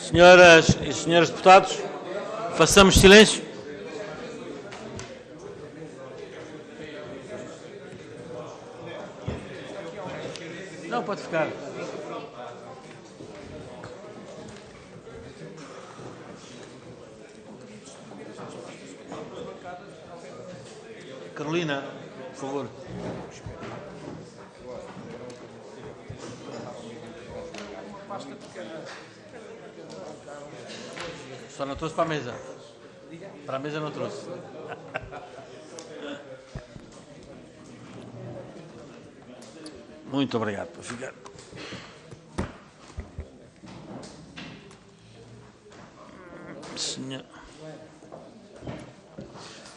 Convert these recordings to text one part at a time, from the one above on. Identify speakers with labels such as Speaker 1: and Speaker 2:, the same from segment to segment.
Speaker 1: Senhoras e senhores deputados, façamos silêncio. Não, pode ficar. Carolina, por favor. Só não trouxe para a mesa. Para a mesa não trouxe. Muito obrigado por ficar.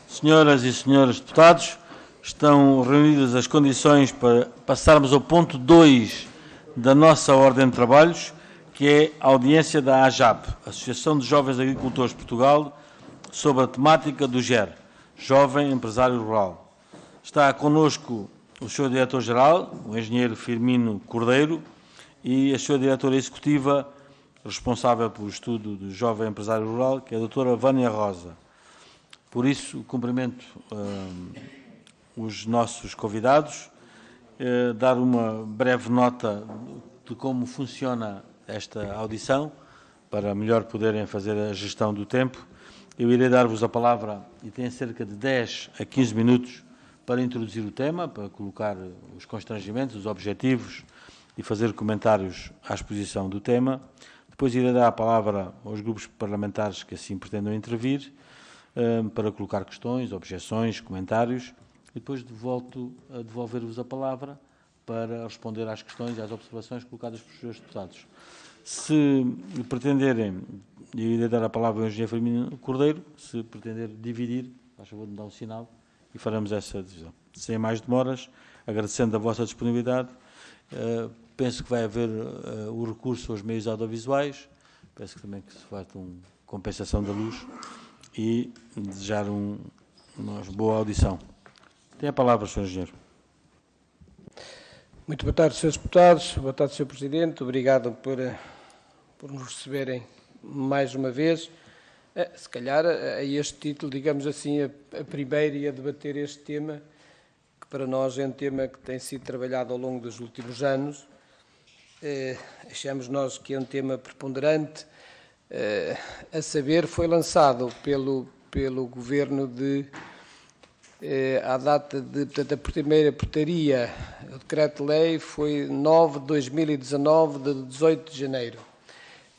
Speaker 1: Senhoras e senhores deputados, estão reunidas as condições para passarmos ao ponto 2 da nossa ordem de trabalhos, que é a audiência da AJAP, Associação de Jovens Agricultores de Portugal, sobre a temática do GER, Jovem Empresário Rural. Está connosco o Sr. Diretor-Geral, o Engenheiro Firmino Cordeiro, e a Sra. Diretora Executiva, responsável pelo estudo do Jovem Empresário Rural, que é a Doutora Vânia Rosa. Por isso, cumprimento os nossos convidados, dar uma breve nota de como funciona esta audição, para melhor poderem fazer a gestão do tempo. Eu irei dar-vos a palavra e tenho cerca de 10 a 15 minutos para introduzir o tema, para colocar os constrangimentos, os objetivos e fazer comentários à exposição do tema. Depois irei dar a palavra aos grupos parlamentares que assim pretendam intervir, para colocar questões, objeções, comentários, e depois volto a devolver-vos a palavra para responder às questões e às observações colocadas pelos senhores deputados. Se pretenderem, eu irei dar a palavra ao engenheiro Firmino Cordeiro, se pretender dividir, faz favor de me dar um sinal, e faremos essa divisão. Sem mais demoras, agradecendo a vossa disponibilidade, penso que vai haver o recurso aos meios audiovisuais, penso que também que se faz uma compensação da luz, e desejar uma boa audição. Tem a palavra, Sr. Engenheiro.
Speaker 2: Muito boa tarde, Srs. Deputados. Boa tarde, Sr. Presidente. Obrigado por nos receberem mais uma vez. Se calhar, a este título, digamos assim, a primeira a debater este tema, que para nós é um tema que tem sido trabalhado ao longo dos últimos anos. Achamos nós que é um tema preponderante. A saber, foi lançado pelo Governo à data de, portanto, a primeira portaria, o decreto-lei foi 9 de 2019, de 18 de janeiro.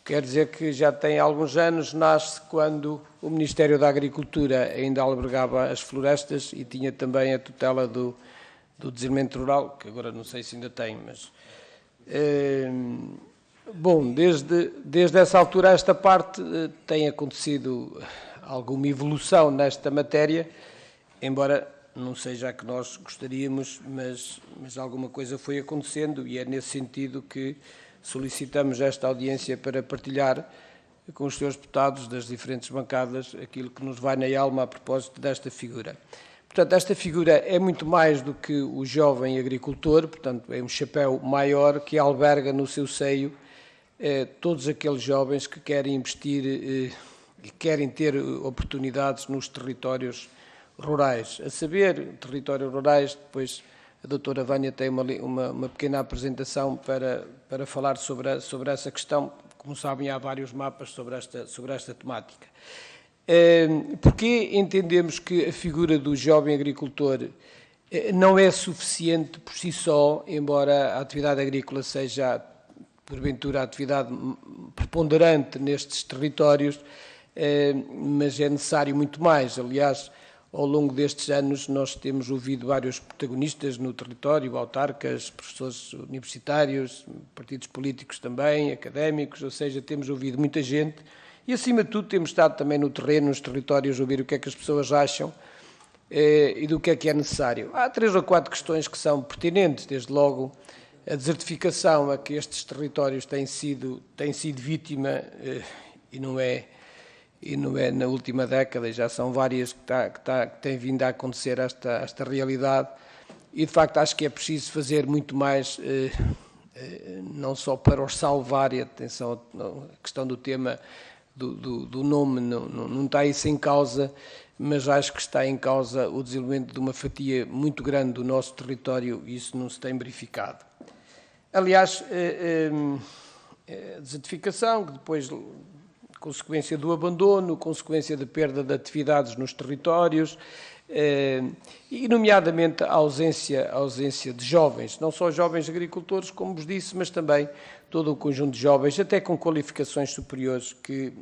Speaker 2: Quer dizer que já tem alguns anos, nasce quando o Ministério da Agricultura ainda albergava as florestas e tinha também a tutela do desenvolvimento rural, que agora não sei se ainda tem, mas... Bom, desde essa altura a esta parte tem acontecido alguma evolução nesta matéria, embora não seja a que nós gostaríamos, mas alguma coisa foi acontecendo e é nesse sentido que solicitamos esta audiência para partilhar com os senhores deputados das diferentes bancadas aquilo que nos vai na alma a propósito desta figura. Portanto, esta figura é muito mais do que o jovem agricultor, portanto, é um chapéu maior que alberga no seu seio todos aqueles jovens que querem investir e querem ter oportunidades nos territórios rurais. A saber, territórios rurais, depois a doutora Vânia tem uma pequena apresentação para falar sobre essa questão. Como sabem, há vários mapas sobre esta temática. Porque entendemos que a figura do jovem agricultor não é suficiente por si só, embora a atividade agrícola seja, porventura, a atividade preponderante nestes territórios, mas é necessário muito mais. Aliás, ao longo destes anos nós temos ouvido vários protagonistas no território, autarcas, professores universitários, partidos políticos também, académicos, ou seja, temos ouvido muita gente e, acima de tudo, temos estado também no terreno, nos territórios, a ouvir o que é que as pessoas acham e do que é necessário. Há 3 ou 4 questões que são pertinentes, desde logo a desertificação a que estes territórios têm sido vítima, e não é na última década, já são várias que têm vindo a acontecer esta realidade, e de facto acho que é preciso fazer muito mais não só para os salvar, e atenção, a questão do tema do nome não está isso em causa, mas acho que está em causa o desenvolvimento de uma fatia muito grande do nosso território e isso não se tem verificado. Aliás, a desertificação, que depois, consequência do abandono, consequência da perda de atividades nos territórios, e nomeadamente a ausência de jovens, não só jovens agricultores, como vos disse, mas também todo um conjunto de jovens, até com qualificações superiores, que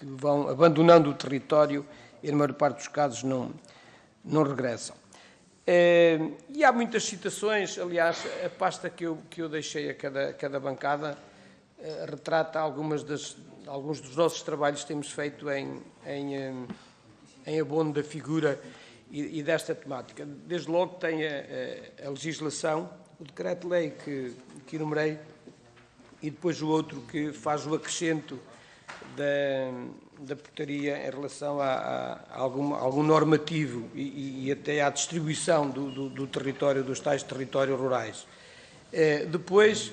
Speaker 2: vão abandonando o território e, na maior parte dos casos, não regressam. E há muitas citações, aliás, a pasta que eu deixei a cada bancada retrata alguns dos nossos trabalhos que temos feito em abono da figura e desta temática. Desde logo tem a legislação, o decreto-lei que enumerei, e depois o outro que faz o acrescento da portaria em relação a algum normativo e até à distribuição do território, dos tais territórios rurais. Depois,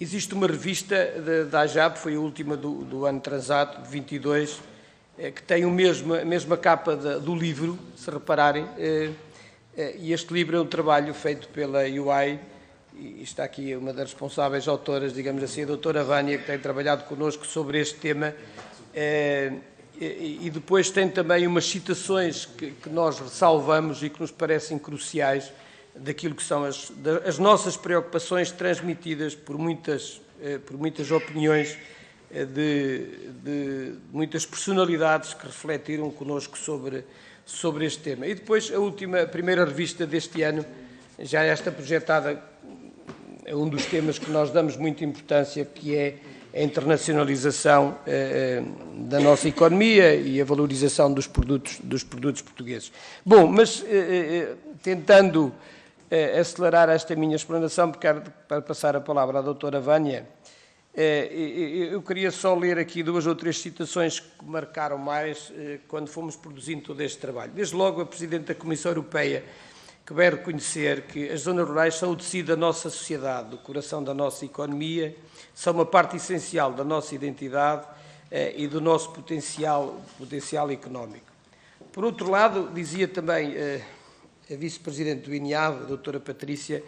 Speaker 2: existe uma revista da AJAP, foi a última do ano transato, de 22, que tem a mesma capa do livro, se repararem, e este livro é um trabalho feito pela UI, e está aqui uma das responsáveis autoras, digamos assim, a doutora Vânia, que tem trabalhado connosco sobre este tema, e depois tem também umas citações que nós ressalvamos e que nos parecem cruciais daquilo que são as nossas preocupações transmitidas por muitas opiniões de muitas personalidades que refletiram connosco sobre este tema. E depois a primeira revista deste ano, já esta projetada, é um dos temas que nós damos muita importância, que é a internacionalização da nossa economia e a valorização dos produtos portugueses. Bom, mas tentando acelerar esta minha explanação, para passar a palavra à doutora Vânia, eu queria só ler aqui 2 ou 3 citações que marcaram mais quando fomos produzindo todo este trabalho. Desde logo, a Presidente da Comissão Europeia, que vai reconhecer que as zonas rurais são o tecido da nossa sociedade, do coração da nossa economia, são uma parte essencial da nossa identidade e do nosso potencial económico. Por outro lado, dizia também a Vice-Presidente do INEAV, a doutora Patrícia,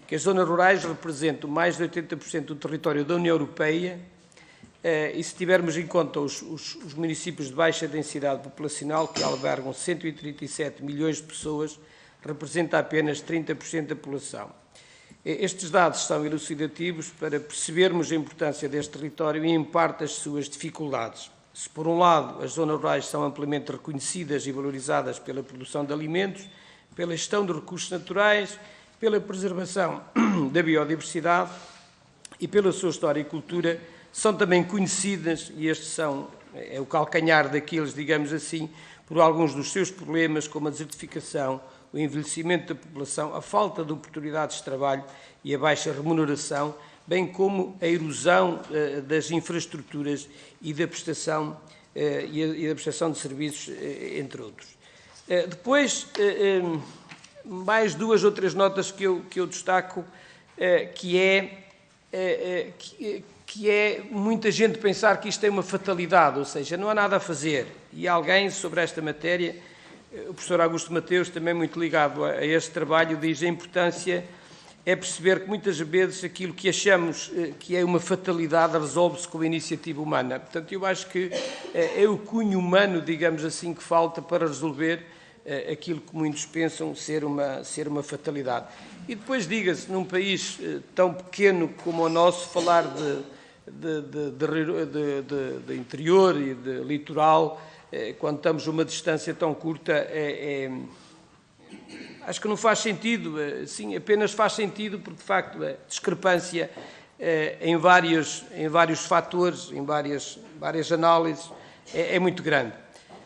Speaker 2: que as zonas rurais representam mais de 80% do território da União Europeia e, se tivermos em conta os municípios de baixa densidade populacional, que albergam 137 milhões de pessoas, representa apenas 30% da população. Estes dados são elucidativos para percebermos a importância deste território e, em parte, as suas dificuldades. Se, por um lado, as zonas rurais são amplamente reconhecidas e valorizadas pela produção de alimentos, pela gestão de recursos naturais, pela preservação da biodiversidade e pela sua história e cultura, são também conhecidas, e este é o calcanhar daqueles, digamos assim, por alguns dos seus problemas, como a desertificação, o envelhecimento da população, a falta de oportunidades de trabalho e a baixa remuneração, bem como a erosão das infraestruturas e da prestação de serviços, entre outros. Depois, mais 2 ou 3 notas que eu destaco, que é muita gente pensar que isto é uma fatalidade, ou seja, não há nada a fazer. E alguém sobre esta matéria, o professor Augusto Mateus, também muito ligado a este trabalho, diz a importância é perceber que muitas vezes aquilo que achamos que é uma fatalidade resolve-se com a iniciativa humana. Portanto, eu acho que é o cunho humano, digamos assim, que falta para resolver aquilo que muitos pensam ser uma fatalidade. E depois, diga-se, num país tão pequeno como o nosso, falar de interior e de litoral, quando estamos a uma distância tão curta, acho que não faz sentido. Sim, apenas faz sentido porque, de facto, a discrepância em vários fatores, em várias análises, é muito grande.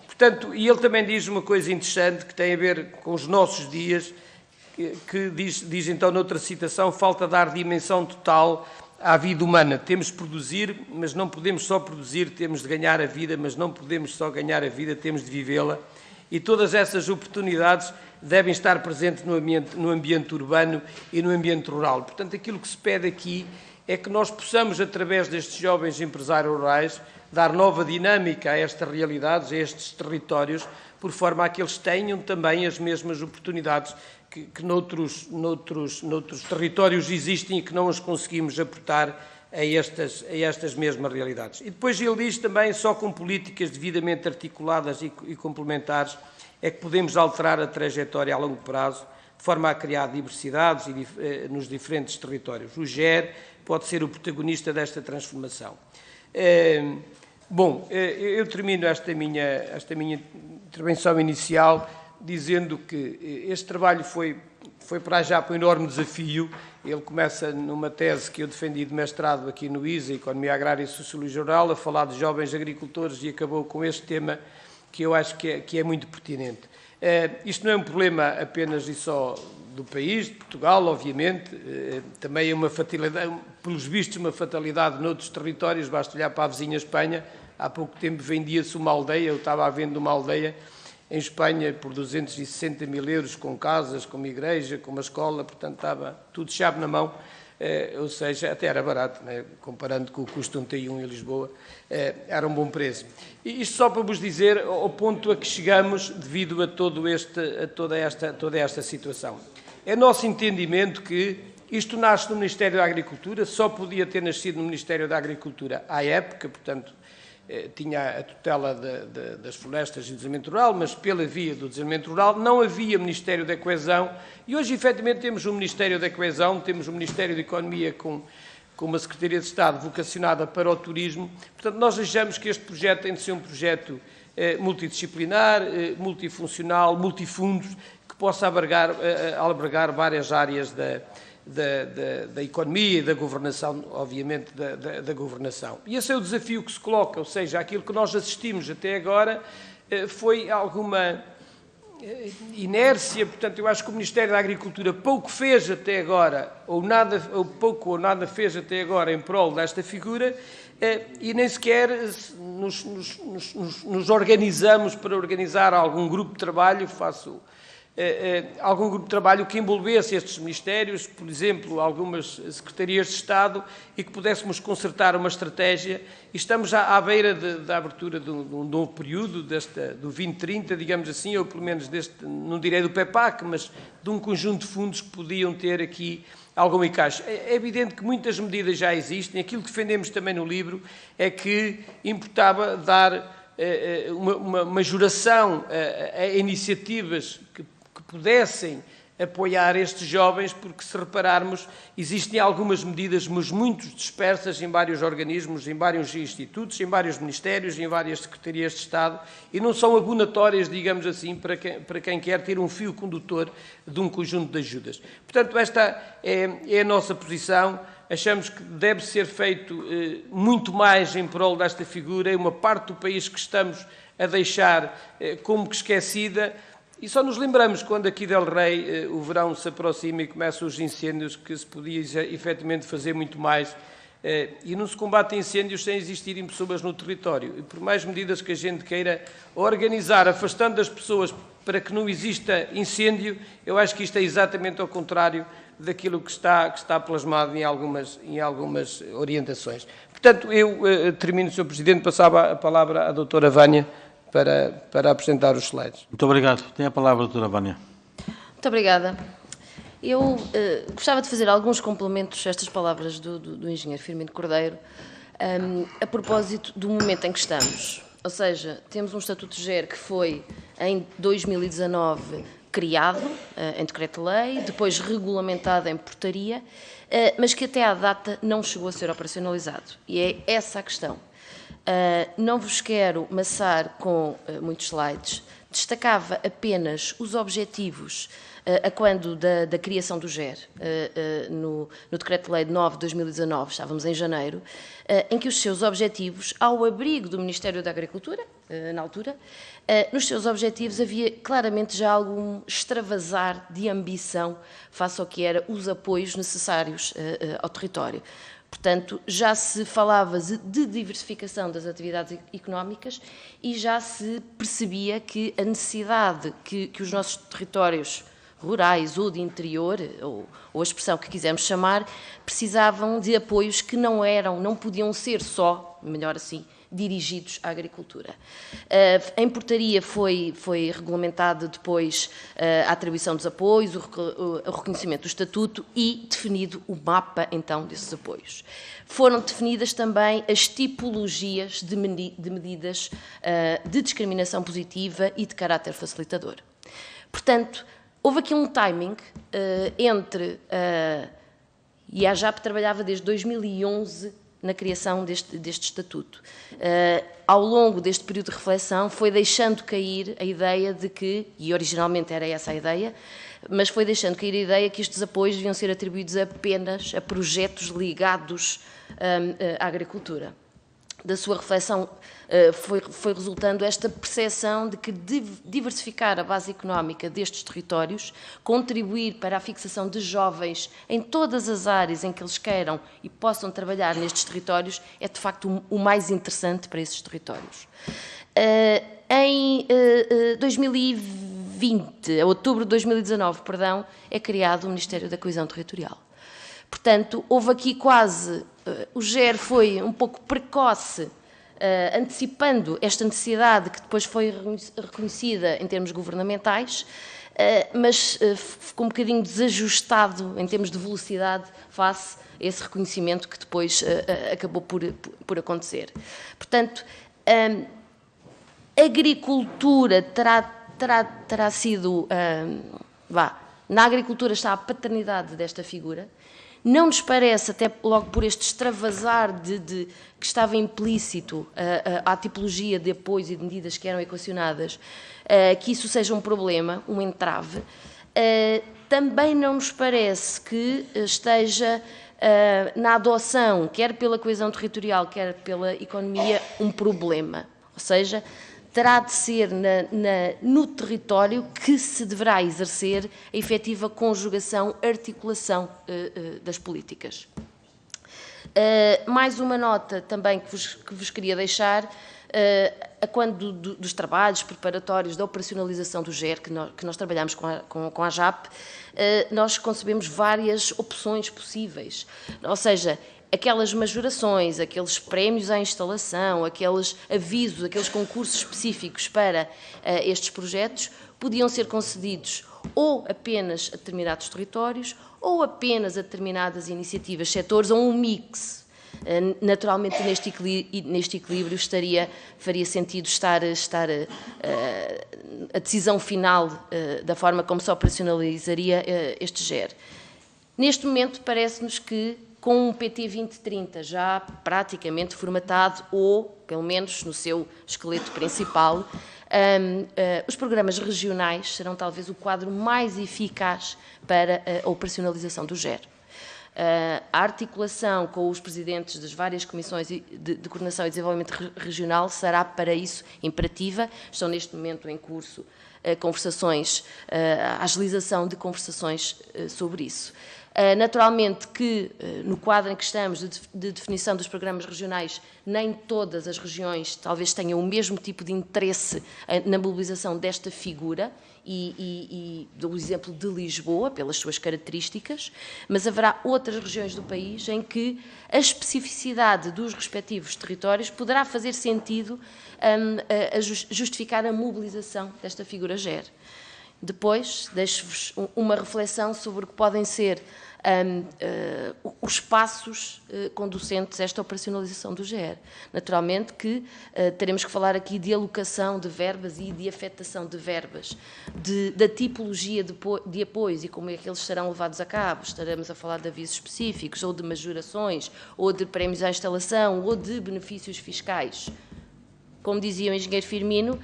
Speaker 2: Portanto, e ele também diz uma coisa interessante que tem a ver com os nossos dias, que diz então noutra citação, falta dar dimensão total à vida humana. Temos de produzir, mas não podemos só produzir, temos de ganhar a vida, mas não podemos só ganhar a vida, temos de vivê-la. e todas essas oportunidades devem estar presentes no ambiente urbano e no ambiente rural. Portanto, aquilo que se pede aqui é que nós possamos, através destes jovens empresários rurais, dar nova dinâmica a estas realidades, a estes territórios, por forma a que eles tenham também as mesmas oportunidades que noutros territórios existem e que não as conseguimos aportar a estas mesmas realidades. E depois ele diz também, só com políticas devidamente articuladas e complementares é que podemos alterar a trajetória a longo prazo, de forma a criar diversidades nos diferentes territórios. O GER pode ser o protagonista desta transformação. Bom, eu termino esta minha intervenção inicial dizendo que este trabalho foi para já um enorme desafio. Ele começa numa tese que eu defendi de mestrado aqui no ISA, Economia Agrária e Sociologia Rural, a falar de jovens agricultores, e acabou com este tema que eu acho que é muito pertinente. Isto não é um problema apenas e só do país, de Portugal, obviamente, também é uma fatalidade, pelos vistos, uma fatalidade noutros territórios, basta olhar para a vizinha Espanha. Há pouco tempo vendia-se uma aldeia, eu estava a vender uma aldeia em Espanha por 260 mil euros, com casas, com uma igreja, com uma escola, portanto estava tudo chave na mão, ou seja, até era barato, né? Comparando com o custo de um T1 em Lisboa, era um bom preço. E isto só para vos dizer ao ponto a que chegamos devido a toda esta situação. É nosso entendimento que isto nasce no Ministério da Agricultura, só podia ter nascido no Ministério da Agricultura à época, portanto, tinha a tutela das florestas e do desenvolvimento rural, mas pela via do desenvolvimento rural não havia Ministério da Coesão, e hoje, efetivamente, temos um Ministério da Coesão, temos um Ministério da Economia com uma Secretaria de Estado vocacionada para o turismo. Portanto, nós achamos que este projeto tem de ser um projeto multidisciplinar, multifuncional, multifundos, que possa albergar várias áreas da economia e da governação, obviamente, da governação. E esse é o desafio que se coloca, ou seja, aquilo que nós assistimos até agora foi alguma inércia. Portanto, eu acho que o Ministério da Agricultura pouco fez até agora, ou pouco ou nada fez até agora em prol desta figura, e nem sequer nos organizamos para organizar algum grupo de trabalho, algum grupo de trabalho que envolvesse estes ministérios, por exemplo, algumas secretarias de Estado, e que pudéssemos concertar uma estratégia. E estamos já à beira da abertura de um novo período, do 2030, digamos assim, ou pelo menos não direi do PEPAC, mas de um conjunto de fundos que podiam ter aqui algum encaixe. É evidente que muitas medidas já existem. Aquilo que defendemos também no livro é que importava dar uma majoração a iniciativas que pudessem apoiar estes jovens, porque, se repararmos, existem algumas medidas, mas muito dispersas em vários organismos, em vários institutos, em vários ministérios, em várias secretarias de Estado, e não são abonatórias, digamos assim, para quem quer ter um fio condutor de um conjunto de ajudas. Portanto, esta é a nossa posição. Achamos que deve ser feito muito mais em prol desta figura. É uma parte do país que estamos a deixar como que esquecida. E só nos lembramos, quando aqui del Rei o verão se aproxima e começam os incêndios, que se podia efetivamente fazer muito mais. E não se combate incêndios sem existirem pessoas no território. E por mais medidas que a gente queira organizar, afastando as pessoas para que não exista incêndio, eu acho que isto é exatamente ao contrário daquilo que está plasmado em algumas orientações. Portanto, eu termino, Sr. Presidente, passava a palavra à doutora Vânia para apresentar os slides.
Speaker 1: Muito obrigado. Tem a palavra a doutora Vânia.
Speaker 3: Muito obrigada. Eu gostava de fazer alguns complementos a estas palavras do engenheiro Firmino Cordeiro, a propósito do momento em que estamos. Ou seja, temos um Estatuto de GER que foi, em 2019, criado em decreto-lei, depois regulamentado em portaria, mas que até à data não chegou a ser operacionalizado. E é essa a questão. Não vos quero maçar com muitos slides. Destacava apenas os objetivos a quando da criação do GER, no Decreto-Lei 9 de 2019, estávamos em janeiro, em que os seus objetivos, ao abrigo do Ministério da Agricultura, na altura, nos seus objetivos havia claramente já algum extravasar de ambição face ao que eram os apoios necessários ao território. Portanto, já se falava de diversificação das atividades económicas e já se percebia que a necessidade que os nossos territórios rurais ou de interior, ou a expressão que quisermos chamar, precisavam de apoios que não podiam ser só, melhor assim, dirigidos à agricultura. Em portaria foi regulamentada depois a atribuição dos apoios, o reconhecimento do estatuto e definido o mapa, então, desses apoios. Foram definidas também as tipologias de medidas de discriminação positiva e de caráter facilitador. Portanto, houve aqui um timing entre... E a AJAP trabalhava desde 2011 na criação deste estatuto. Ao longo deste período de reflexão foi deixando cair a ideia de que, e originalmente era essa a ideia, mas foi deixando cair a ideia que estes apoios deviam ser atribuídos apenas a projetos ligados à agricultura. Da sua reflexão foi resultando esta percepção de que diversificar a base económica destes territórios, contribuir para a fixação de jovens em todas as áreas em que eles queiram e possam trabalhar nestes territórios, é de facto o mais interessante para esses territórios. Em 2020, outubro de 2019, perdão, é criado o Ministério da Coesão Territorial. Portanto, houve aqui quase... O GER foi um pouco precoce, antecipando esta necessidade que depois foi reconhecida em termos governamentais, mas ficou um bocadinho desajustado em termos de velocidade face a esse reconhecimento que depois acabou por acontecer. Portanto, a agricultura terá sido... na agricultura está a paternidade desta figura. Não nos parece, até logo por este extravasar que estava implícito à tipologia de apoios e de medidas que eram equacionadas, que isso seja um problema, um entrave. Também não nos parece que esteja na adoção, quer pela coesão territorial, quer pela economia, um problema. Ou seja, terá de ser no território que se deverá exercer a efetiva conjugação, articulação das políticas. Mais uma nota também que vos queria deixar, a quando dos trabalhos preparatórios da operacionalização do GER, que nós trabalhamos com a AJAP, nós concebemos várias opções possíveis, ou seja, aquelas majorações, aqueles prémios à instalação, aqueles avisos, aqueles concursos específicos para estes projetos podiam ser concedidos ou apenas a determinados territórios ou apenas a determinadas iniciativas, setores, ou um mix. Naturalmente, neste equilíbrio faria sentido estar a decisão final da forma como se operacionalizaria este GER. Neste momento, parece-nos que com um PT 2030 já praticamente formatado, ou, pelo menos, no seu esqueleto principal, os programas regionais serão talvez o quadro mais eficaz para a operacionalização do GER. A articulação com os presidentes das várias comissões de coordenação e desenvolvimento regional será, para isso, imperativa. Estão, neste momento, em curso conversações, a agilização de conversações sobre isso. Naturalmente que, no quadro em que estamos de definição dos programas regionais, nem todas as regiões talvez tenham o mesmo tipo de interesse na mobilização desta figura, e dou o exemplo de Lisboa, pelas suas características, mas haverá outras regiões do país em que a especificidade dos respectivos territórios poderá fazer sentido a justificar a mobilização desta figura GER. Depois, deixo-vos uma reflexão sobre o que podem ser os passos conducentes a esta operacionalização do GER. Naturalmente que teremos que falar aqui de alocação de verbas e de afetação de verbas, da tipologia de apoios e como é que eles serão levados a cabo. Estaremos a falar de avisos específicos, ou de majorações, ou de prémios à instalação, ou de benefícios fiscais. Como dizia o engenheiro Firmino,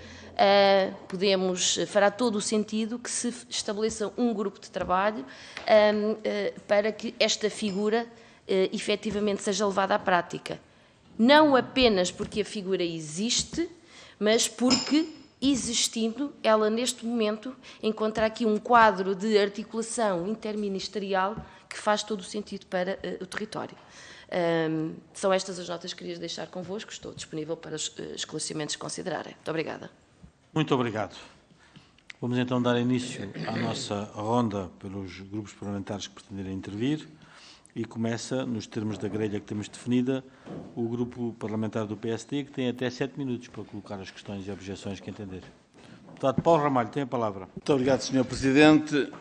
Speaker 3: fará todo o sentido que se estabeleça um grupo de trabalho para que esta figura efetivamente seja levada à prática. Não apenas porque a figura existe, mas porque, existindo, ela neste momento encontra aqui um quadro de articulação interministerial que faz todo o sentido para o território. São estas as notas que queria deixar convosco. Estou disponível para os esclarecimentos que considerarem. Muito obrigada.
Speaker 1: Muito obrigado. Vamos então dar início à nossa ronda pelos grupos parlamentares que pretenderem intervir e começa, nos termos da grelha que temos definida, o grupo parlamentar do PSD, que tem até 7 minutos para colocar as questões e objeções que entender. Deputado Paulo Ramalho, tem a palavra.
Speaker 4: Muito obrigado, Sr. Presidente.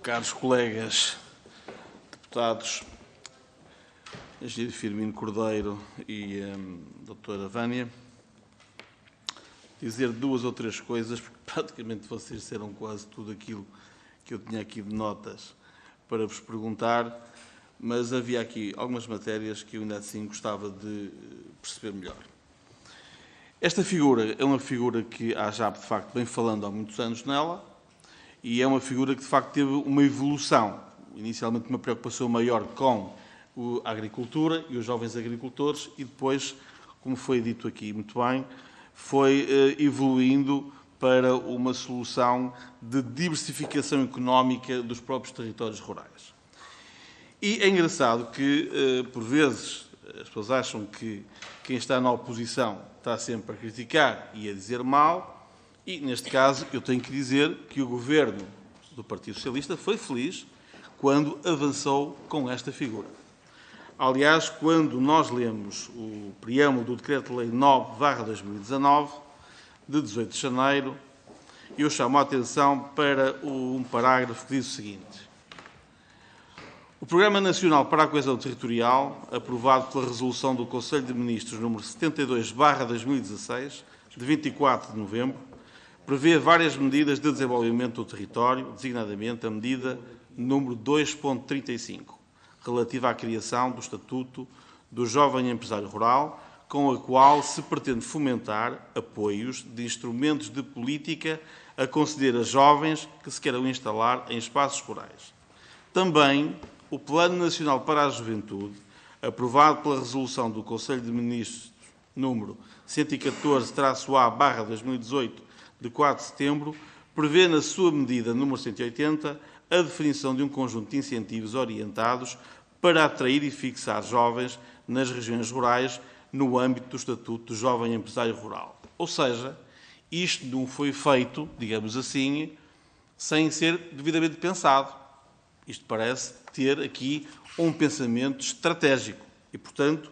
Speaker 4: Caros colegas deputados, Engenheiro Firmino Cordeiro e doutora Vânia, dizer 2 ou 3 coisas, porque praticamente vocês disseram quase tudo aquilo que eu tinha aqui de notas para vos perguntar, mas havia aqui algumas matérias que eu ainda assim gostava de perceber melhor. Esta figura é uma figura que a AJAP, de facto, vem falando há muitos anos nela, e é uma figura que, de facto, teve uma evolução. Inicialmente uma preocupação maior com a agricultura e os jovens agricultores, e depois, como foi dito aqui muito bem, foi evoluindo para uma solução de diversificação económica dos próprios territórios rurais. E é engraçado que, por vezes, as pessoas acham que quem está na oposição está sempre a criticar e a dizer mal, e, neste caso, eu tenho que dizer que o governo do Partido Socialista foi feliz quando avançou com esta figura. Aliás, quando nós lemos o preâmbulo do Decreto-Lei 9/2019, de 18 de janeiro, eu chamo a atenção para um parágrafo que diz o seguinte: o Programa Nacional para a Coesão Territorial, aprovado pela Resolução do Conselho de Ministros nº 72/2016, de 24 de novembro, prevê várias medidas de desenvolvimento do território, designadamente a medida número 2.35, relativa à criação do Estatuto do Jovem Empresário Rural, com a qual se pretende fomentar apoios de instrumentos de política a conceder a jovens que se queiram instalar em espaços rurais. Também o Plano Nacional para a Juventude, aprovado pela Resolução do Conselho de Ministros número 114-A/2018, de 4 de setembro, prevê na sua medida número 180 a definição de um conjunto de incentivos orientados para atrair e fixar jovens nas regiões rurais no âmbito do Estatuto do Jovem Empresário Rural. Ou seja, isto não foi feito, digamos assim, sem ser devidamente pensado. Isto parece ter aqui um pensamento estratégico. E, portanto,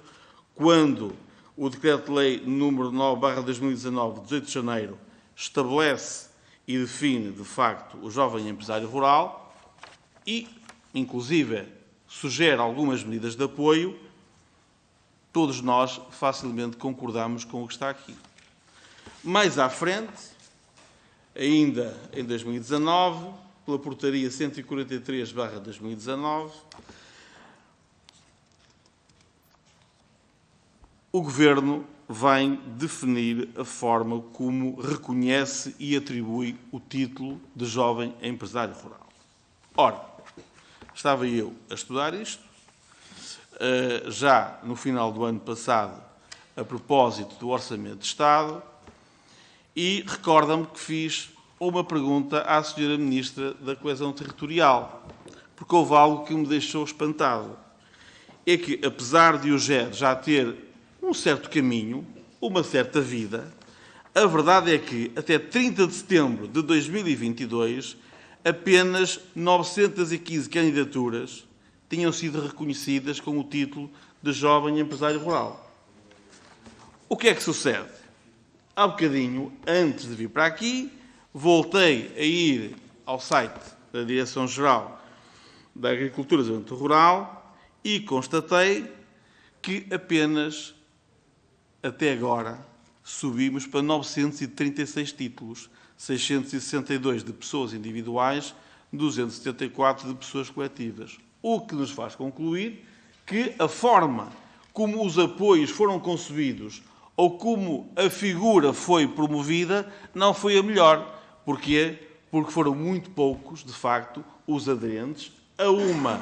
Speaker 4: quando o Decreto-Lei número 9/2019, de 18 de janeiro, estabelece e define, de facto, o jovem empresário rural e, inclusive, sugere algumas medidas de apoio, todos nós facilmente concordamos com o que está aqui. Mais à frente, ainda em 2019, pela Portaria 143/2019, o Governo vem definir a forma como reconhece e atribui o título de jovem empresário rural. Ora, estava eu a estudar isto, já no final do ano passado, a propósito do Orçamento de Estado, e recorda-me que fiz uma pergunta à Sra. Ministra da Coesão Territorial, porque houve algo que me deixou espantado. É que, apesar de o GER já ter um certo caminho, uma certa vida, a verdade é que, até 30 de setembro de 2022, apenas 915 candidaturas tinham sido reconhecidas com o título de Jovem Empresário Rural. O que é que sucede? Há bocadinho, antes de vir para aqui, voltei a ir ao site da Direção-Geral da Agricultura e Desenvolvimento Rural e constatei que apenas, até agora, subimos para 936 títulos, 662 de pessoas individuais, 274 de pessoas coletivas. O que nos faz concluir que a forma como os apoios foram concebidos ou como a figura foi promovida não foi a melhor. Porquê? Porque foram muito poucos, de facto, os aderentes a uma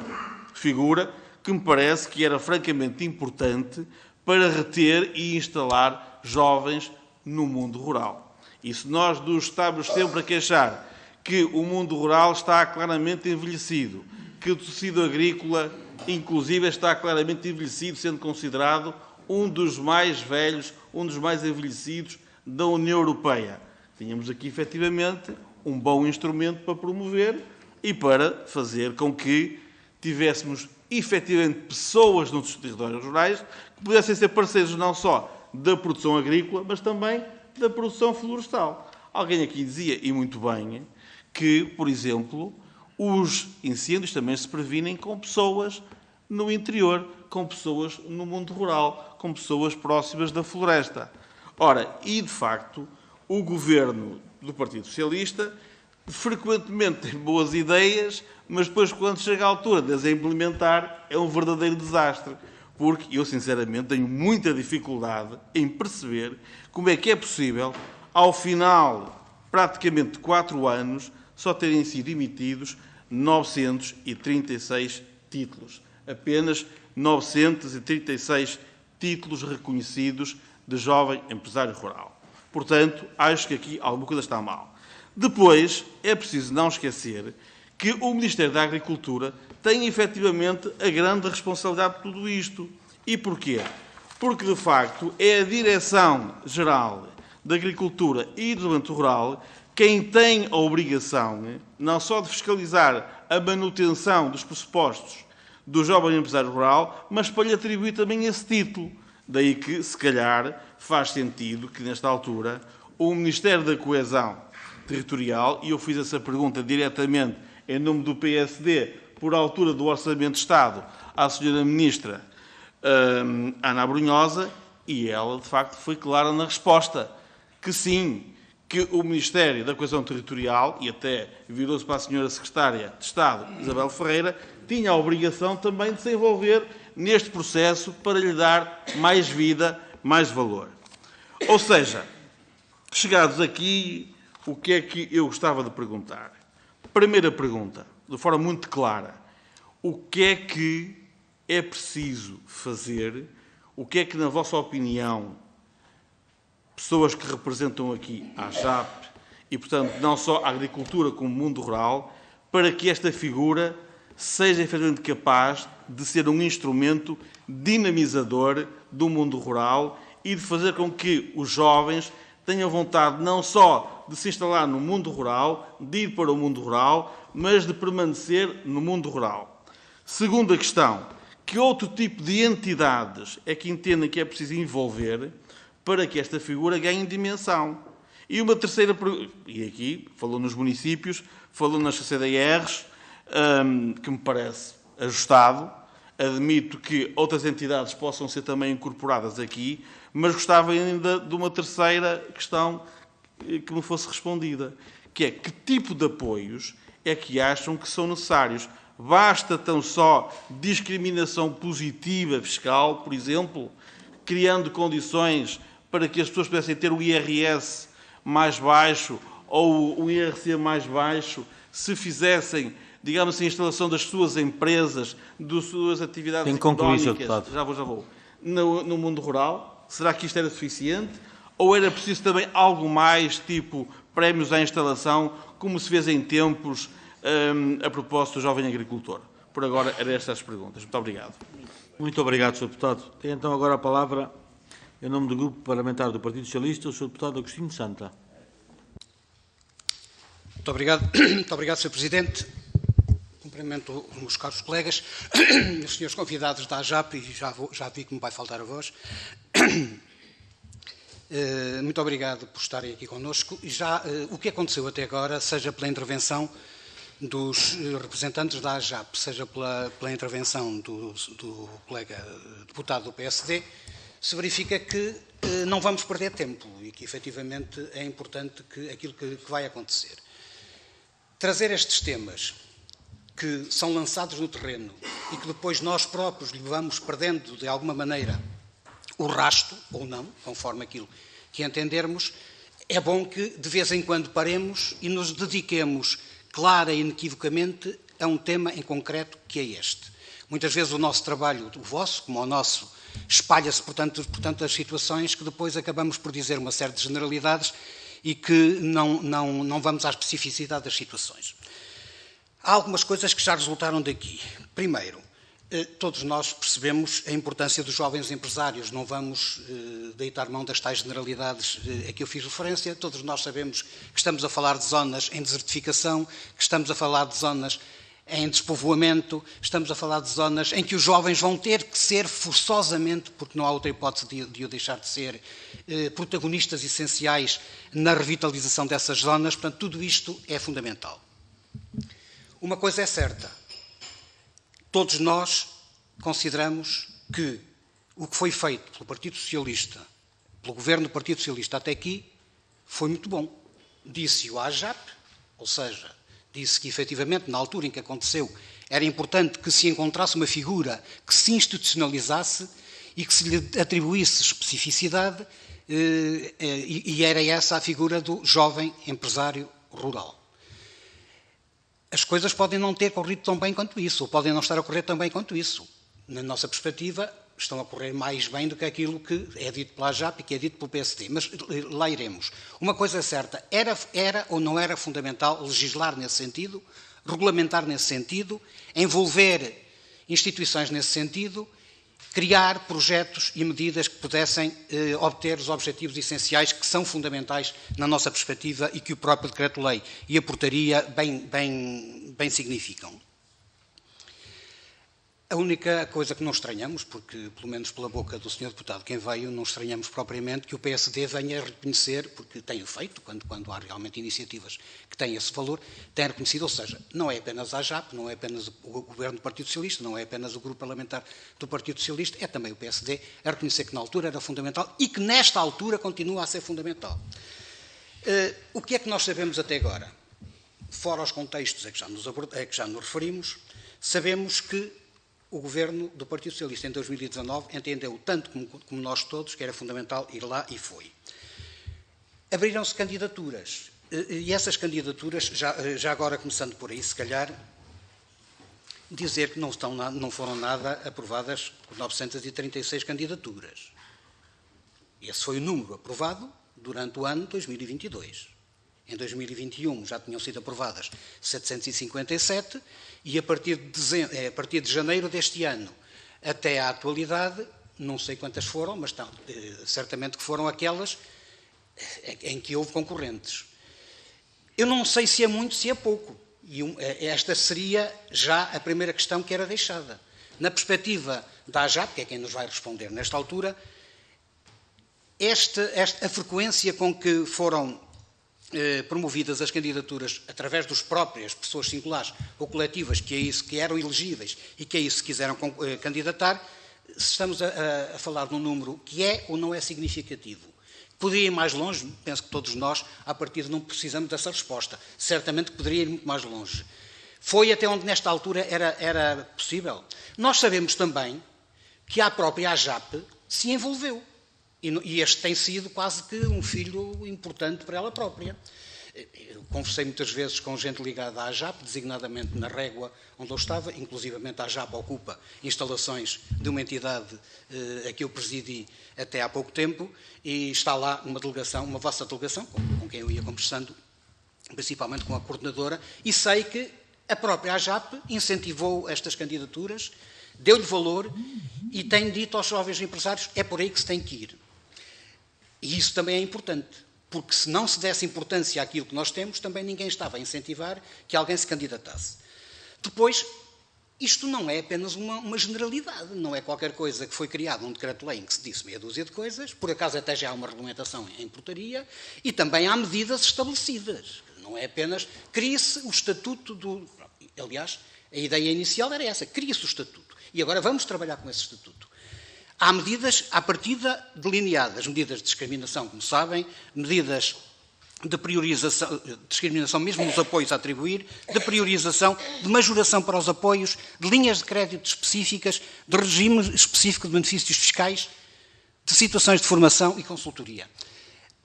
Speaker 4: figura que me parece que era francamente importante para reter e instalar jovens no mundo rural. E se nós nos estamos sempre a queixar que o mundo rural está claramente envelhecido, que o tecido agrícola inclusive está claramente envelhecido, sendo considerado um dos mais velhos, um dos mais envelhecidos da União Europeia. Tínhamos aqui, efetivamente, um bom instrumento para promover e para fazer com que tivéssemos, efetivamente, pessoas nos territórios rurais que pudessem ser parceiros não só da produção agrícola, mas também da produção florestal. Alguém aqui dizia, e muito bem, que, por exemplo, os incêndios também se previnem com pessoas no interior, com pessoas no mundo rural, com pessoas próximas da floresta. Ora, e de facto, o governo do Partido Socialista frequentemente tem boas ideias, mas depois, quando chega a altura de as implementar, é um verdadeiro desastre. Porque eu, sinceramente, tenho muita dificuldade em perceber como é que é possível, ao final, praticamente de 4 anos, só terem sido emitidos 936 títulos. Apenas 936 títulos reconhecidos de jovem empresário rural. Portanto, acho que aqui alguma coisa está mal. Depois, é preciso não esquecer que o Ministério da Agricultura tem, efetivamente, a grande responsabilidade de tudo isto. E porquê? Porque, de facto, é a Direção-Geral da Agricultura e do Desenvolvimento Rural quem tem a obrigação, não só de fiscalizar a manutenção dos pressupostos do jovem empresário rural, mas para lhe atribuir também esse título. Daí que, se calhar, faz sentido que, nesta altura, o Ministério da Coesão Territorial, e eu fiz essa pergunta diretamente em nome do PSD, por altura do Orçamento de Estado, à Sra. Ministra Ana Abrunhosa, e ela, de facto, foi clara na resposta, que sim, que o Ministério da Coesão Territorial, e até virou-se para a Sra. Secretária de Estado, Isabel Ferreira, tinha a obrigação também de se envolver neste processo para lhe dar mais vida, mais valor. Ou seja, chegados aqui, o que é que eu gostava de perguntar? Primeira pergunta, de forma muito clara. O que é preciso fazer? O que é que, na vossa opinião, pessoas que representam aqui a AJAP e, portanto, não só a agricultura como o mundo rural, para que esta figura seja efetivamente capaz de ser um instrumento dinamizador do mundo rural e de fazer com que os jovens tenham vontade não só de se instalar no mundo rural, de ir para o mundo rural, mas de permanecer no mundo rural. Segunda questão, que outro tipo de entidades é que entendem que é preciso envolver para que esta figura ganhe dimensão? E uma terceira pergunta, e aqui falou nos municípios, falou nas CCDRs, que me parece ajustado. Admito que outras entidades possam ser também incorporadas aqui, mas gostava ainda de uma terceira questão que me fosse respondida, que é que tipo de apoios é que acham que são necessários? Basta tão só discriminação positiva fiscal, por exemplo, criando condições para que as pessoas pudessem ter o IRS mais baixo ou o IRC mais baixo, se fizessem, digamos assim, a instalação das suas empresas, das suas atividades económicas, já vou, no mundo rural? Será que isto era suficiente? Ou era preciso também algo mais, tipo prémios à instalação, como se fez em tempos a propósito do jovem agricultor? Por agora, eram estas as perguntas. Muito obrigado.
Speaker 1: Muito obrigado, Sr. Deputado. Tem então agora a palavra, em nome do Grupo Parlamentar do Partido Socialista, o Sr. Deputado Agostinho Santa.
Speaker 5: Muito obrigado, Sr. Presidente. Cumprimento os meus caros colegas, os senhores convidados da AJAP, e já vi que me vai faltar a voz. Muito obrigado por estarem aqui connosco. E já o que aconteceu até agora, seja pela intervenção dos representantes da AJAP, seja pela intervenção do colega deputado do PSD, se verifica que não vamos perder tempo e que, efetivamente, é importante que aquilo que vai acontecer. Trazer estes temas que são lançados no terreno e que depois nós próprios lhe vamos perdendo, de alguma maneira, o rasto, ou não, conforme aquilo que entendermos, é bom que, de vez em quando, paremos e nos dediquemos, clara e inequivocamente, a um tema em concreto que é este. Muitas vezes o nosso trabalho, o vosso, como o nosso, espalha-se por tantas situações que depois acabamos por dizer uma série de generalidades e que não vamos à especificidade das situações. Há algumas coisas que já resultaram daqui. Primeiro, Todos nós percebemos a importância dos jovens empresários, não vamos deitar mão das tais generalidades a que eu fiz referência. Todos nós sabemos que estamos a falar de zonas em desertificação, que estamos a falar de zonas em despovoamento, estamos a falar de zonas em que os jovens vão ter que ser forçosamente, porque não há outra hipótese de o deixar de ser, protagonistas essenciais na revitalização dessas zonas. Portanto, tudo isto é fundamental. Uma coisa é certa. Todos nós consideramos que o que foi feito pelo Partido Socialista, pelo governo do Partido Socialista até aqui, foi muito bom. Disse-o à AJAP, ou seja, disse que efetivamente na altura em que aconteceu era importante que se encontrasse uma figura que se institucionalizasse e que se lhe atribuísse especificidade, e era essa a figura do jovem empresário rural. As coisas podem não ter corrido tão bem quanto isso, ou podem não estar a correr tão bem quanto isso. Na nossa perspectiva, estão a correr mais bem do que aquilo que é dito pela AJAP e que é dito pelo PSD. Mas lá iremos. Uma coisa é certa, era ou não era fundamental legislar nesse sentido, regulamentar nesse sentido, envolver instituições nesse sentido, criar projetos e medidas que pudessem obter os objetivos essenciais que são fundamentais na nossa perspectiva e que o próprio Decreto-Lei e a portaria bem significam. A única coisa que não estranhamos, porque pelo menos pela boca do Sr. Deputado quem veio, não estranhamos propriamente que o PSD venha a reconhecer, porque tem o feito, quando há realmente iniciativas que têm esse valor, tem reconhecido, ou seja, não é apenas a AJAP, não é apenas o Governo do Partido Socialista, não é apenas o Grupo Parlamentar do Partido Socialista, é também o PSD a reconhecer que na altura era fundamental e que nesta altura continua a ser fundamental. O que é que nós sabemos até agora? Fora os contextos a que já nos referimos, sabemos que o Governo do Partido Socialista em 2019 entendeu, tanto como nós todos, que era fundamental ir lá e foi. Abriram-se candidaturas, e essas candidaturas, já agora começando por aí, se calhar, dizer que não foram nada aprovadas por 936 candidaturas. Esse foi o número aprovado durante o ano 2022. Em 2021 já tinham sido aprovadas 757 e a partir de janeiro deste ano até à atualidade, não sei quantas foram, mas certamente que foram aquelas em que houve concorrentes. Eu não sei se é muito, se é pouco. E esta seria já a primeira questão que era deixada. Na perspectiva da AJAP, que é quem nos vai responder nesta altura, a frequência com que foram promovidas as candidaturas através das próprias pessoas singulares ou coletivas que eram elegíveis e que a isso se quiseram candidatar, estamos a falar de um número que é ou não é significativo. Poderia ir mais longe? Penso que todos nós, à partida, não precisamos dessa resposta. Certamente poderia ir muito mais longe. Foi até onde nesta altura era possível. Nós sabemos também que a própria AJAP se envolveu. E este tem sido quase que um filho importante para ela própria. Eu conversei muitas vezes com gente ligada à AJAP, designadamente na Régua, onde eu estava, inclusivamente a AJAP ocupa instalações de uma entidade a que eu presidi até há pouco tempo, e está lá uma delegação, uma vasta delegação, com quem eu ia conversando, principalmente com a coordenadora, e sei que a própria AJAP incentivou estas candidaturas, deu-lhe valor e tem dito aos jovens empresários, é por aí que se tem que ir. E isso também é importante, porque se não se desse importância àquilo que nós temos, também ninguém estava a incentivar que alguém se candidatasse. Depois, isto não é apenas uma generalidade, não é qualquer coisa que foi criado um decreto-lei em que se disse meia dúzia de coisas, por acaso até já há uma regulamentação em portaria, e também há medidas estabelecidas. Não é apenas, cria-se o estatuto do... Aliás, a ideia inicial era essa, cria-se o estatuto. E agora vamos trabalhar com esse estatuto. Há medidas, à partida, delineadas, medidas de discriminação, como sabem, medidas de priorização, discriminação mesmo nos apoios a atribuir, de priorização, de majoração para os apoios, de linhas de crédito específicas, de regime específico de benefícios fiscais, de situações de formação e consultoria.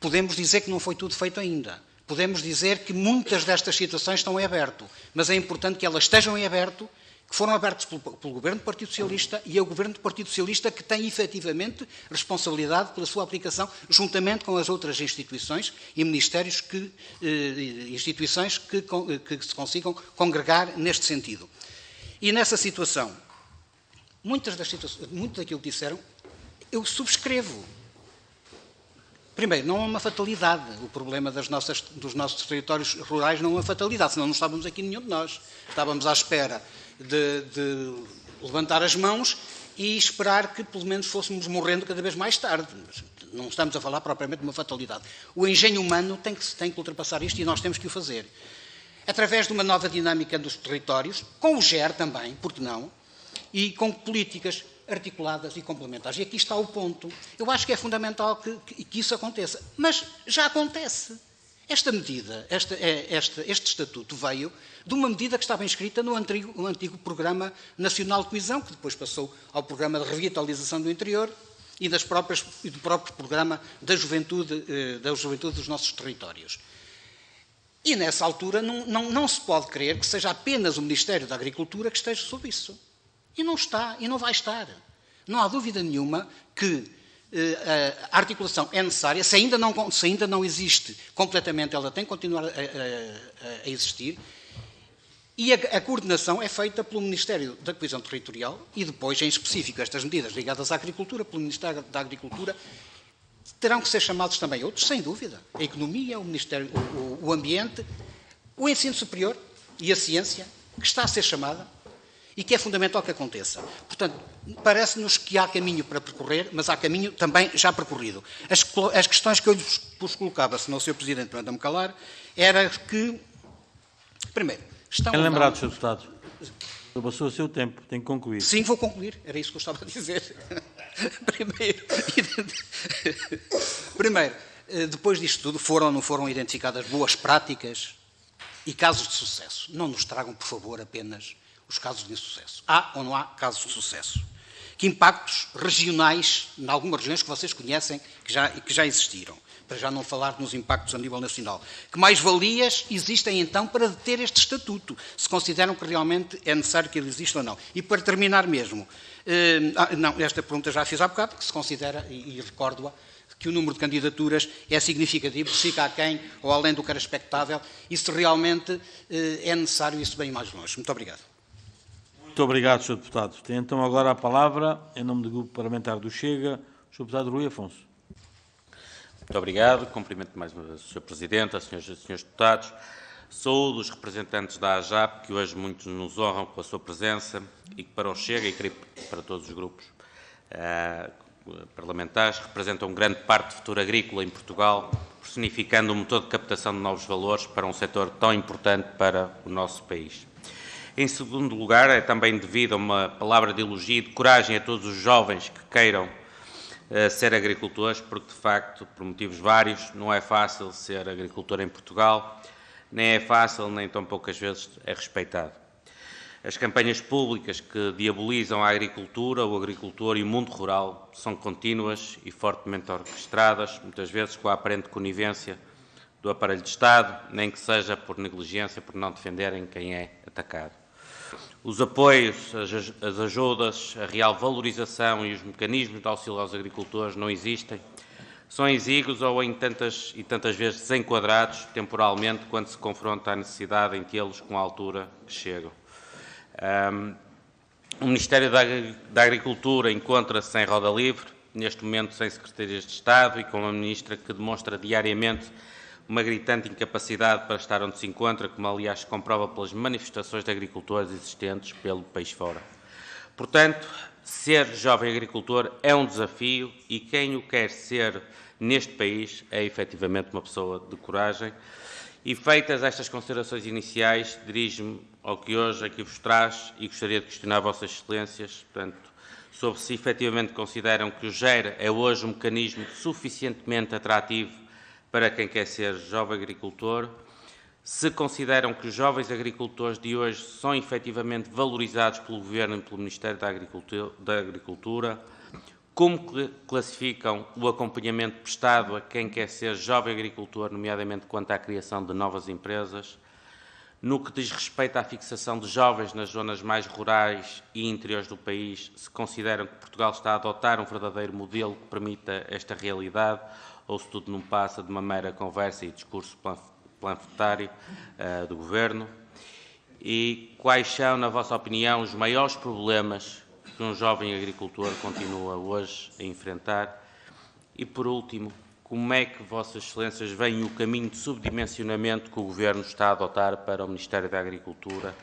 Speaker 5: Podemos dizer que não foi tudo feito ainda. Podemos dizer que muitas destas situações estão em aberto, mas é importante que elas estejam em aberto, que foram abertos pelo Governo do Partido Socialista, e é o Governo do Partido Socialista que tem efetivamente responsabilidade pela sua aplicação, juntamente com as outras instituições e ministérios que se consigam congregar neste sentido. E nessa situação, muito daquilo que disseram, eu subscrevo. Primeiro, não é uma fatalidade. O problema dos nossos territórios rurais não é uma fatalidade, senão não estávamos aqui nenhum de nós. Estávamos à espera de levantar as mãos e esperar que pelo menos fôssemos morrendo cada vez mais tarde. Não estamos a falar propriamente de uma fatalidade. O engenho humano tem que ultrapassar isto e nós temos que o fazer. Através de uma nova dinâmica dos territórios, com o GER também, porque não, e com políticas articuladas e complementares. E aqui está o ponto. Eu acho que é fundamental que isso aconteça. Mas já acontece. Esta medida, este estatuto veio de uma medida que estava inscrita no antigo Programa Nacional de Coesão, que depois passou ao Programa de Revitalização do Interior e do próprio Programa da Juventude dos nossos territórios. E nessa altura não se pode crer que seja apenas o Ministério da Agricultura que esteja sob isso. E não está, e não vai estar. Não há dúvida nenhuma que a articulação é necessária, se ainda não existe completamente, ela tem que continuar a existir, e a coordenação é feita pelo Ministério da Coesão Territorial e depois, em específico, estas medidas ligadas à agricultura, pelo Ministério da Agricultura, terão que ser chamados também outros, sem dúvida. A Economia, o Ministério, o Ambiente, o Ensino Superior e a Ciência, que está a ser chamada, e que é fundamental que aconteça. Portanto, parece-nos que há caminho para percorrer, mas há caminho também já percorrido. As questões que eu vos colocava, se não o Sr. Presidente manda-me calar, era que, primeiro, estão...
Speaker 1: É lembrado, Sr. Deputado. Passou o seu tempo, tem que concluir.
Speaker 5: Sim, vou concluir. Era isso que eu estava a dizer. Primeiro, depois disto tudo, foram ou não foram identificadas boas práticas e casos de sucesso. Não nos tragam, por favor, apenas os casos de insucesso. Há ou não há casos de sucesso? Que impactos regionais, em algumas regiões que vocês conhecem, que já existiram? Para já não falar nos impactos a nível nacional. Que mais-valias existem, então, para deter este estatuto? Se consideram que realmente é necessário que ele exista ou não? E para terminar mesmo, não, esta pergunta já a fiz há bocado, que se considera, e recordo-a, que o número de candidaturas é significativo, se fica aquém ou além do que era expectável, e se realmente é necessário isso bem mais longe. Muito obrigado.
Speaker 1: Muito obrigado, Sr. Deputado. Tem então agora a palavra, em nome do Grupo Parlamentar do Chega, o Sr. Deputado Rui Afonso.
Speaker 6: Muito obrigado. Cumprimento mais uma vez o Sr. Presidente, as senhoras e senhores deputados. Saúdo os representantes da AJAP, que hoje muitos nos honram com a sua presença e que para o Chega e creio para todos os grupos parlamentares representam grande parte do futuro agrícola em Portugal, personificando um motor de captação de novos valores para um setor tão importante para o nosso país. Em segundo lugar, é também devido a uma palavra de elogio e de coragem a todos os jovens que queiram ser agricultores, porque, de facto, por motivos vários, não é fácil ser agricultor em Portugal, nem é fácil, nem tão poucas vezes é respeitado. As campanhas públicas que diabolizam a agricultura, o agricultor e o mundo rural são contínuas e fortemente orquestradas, muitas vezes com a aparente conivência do aparelho de Estado, nem que seja por negligência, por não defenderem quem é atacado. Os apoios, as ajudas, a real valorização e os mecanismos de auxílio aos agricultores não existem. São exíguos ou em tantas vezes desenquadrados temporalmente quando se confronta a necessidade em tê-los com a altura que chegam. O Ministério da Agricultura encontra-se em roda livre, neste momento sem secretarias de Estado e com uma ministra que demonstra diariamente uma gritante incapacidade para estar onde se encontra, como aliás se comprova pelas manifestações de agricultores existentes pelo país fora. Portanto, ser jovem agricultor é um desafio e quem o quer ser neste país é efetivamente uma pessoa de coragem. E feitas estas considerações iniciais, dirijo-me ao que hoje aqui vos traz e gostaria de questionar Vossas Excelências, portanto, sobre se efetivamente consideram que o GER é hoje um mecanismo suficientemente atrativo para quem quer ser jovem agricultor, se consideram que os jovens agricultores de hoje são efetivamente valorizados pelo Governo e pelo Ministério da Agricultura, como classificam o acompanhamento prestado a quem quer ser jovem agricultor, nomeadamente quanto à criação de novas empresas, no que diz respeito à fixação de jovens nas zonas mais rurais e interiores do país, se consideram que Portugal está a adotar um verdadeiro modelo que permita esta realidade, ou se tudo não passa de uma mera conversa e discurso panfletário do Governo? E quais são, na vossa opinião, os maiores problemas que um jovem agricultor continua hoje a enfrentar? E, por último, como é que Vossas Excelências veem o caminho de subdimensionamento que o Governo está a adotar para o Ministério da Agricultura,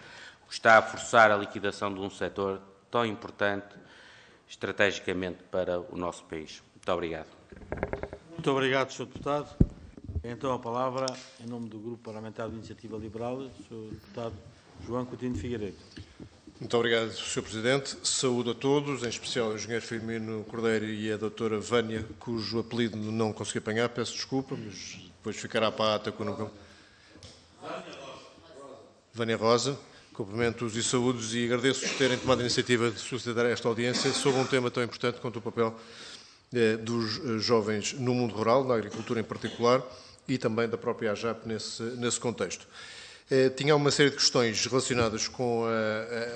Speaker 6: que está a forçar a liquidação de um setor tão importante estrategicamente para o nosso país? Muito obrigado.
Speaker 1: Muito obrigado, Sr. Deputado. Então, a palavra, em nome do Grupo Parlamentar de Iniciativa Liberal, o Sr. Deputado João Coutinho de Figueiredo.
Speaker 7: Muito obrigado, Sr. Presidente. Saúdo a todos, em especial ao Engenheiro Firmino Cordeiro e a Doutora Vânia, cujo apelido não consegui apanhar, peço desculpa, mas depois ficará para a ata quando... Vânia Rosa. Cumprimento-os e saúdos e agradeço-vos terem tomado a iniciativa de suscitar esta audiência sobre um tema tão importante quanto o papel dos jovens no mundo rural, na agricultura em particular, e também da própria AJAP nesse contexto. Tinha uma série de questões relacionadas com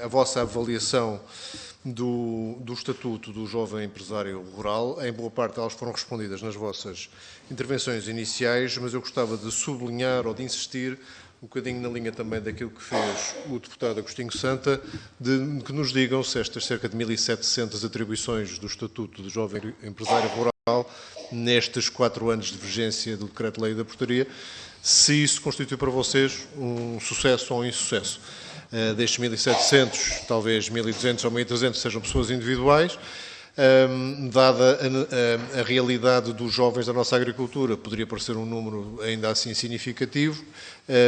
Speaker 7: a vossa avaliação do Estatuto do Jovem Empresário Rural. Em boa parte elas foram respondidas nas vossas intervenções iniciais, mas eu gostava de sublinhar ou de insistir um bocadinho na linha também daquilo que fez o deputado Agostinho Santa, de que nos digam se estas cerca de 1.700 atribuições do Estatuto do Jovem Empresário Rural, nestes 4 anos de vigência do Decreto-Lei da Portaria, se isso constitui para vocês um sucesso ou um insucesso. Destes 1.700, talvez 1.200 ou 1.300 sejam pessoas individuais. Dada a realidade dos jovens da nossa agricultura, poderia parecer um número ainda assim significativo.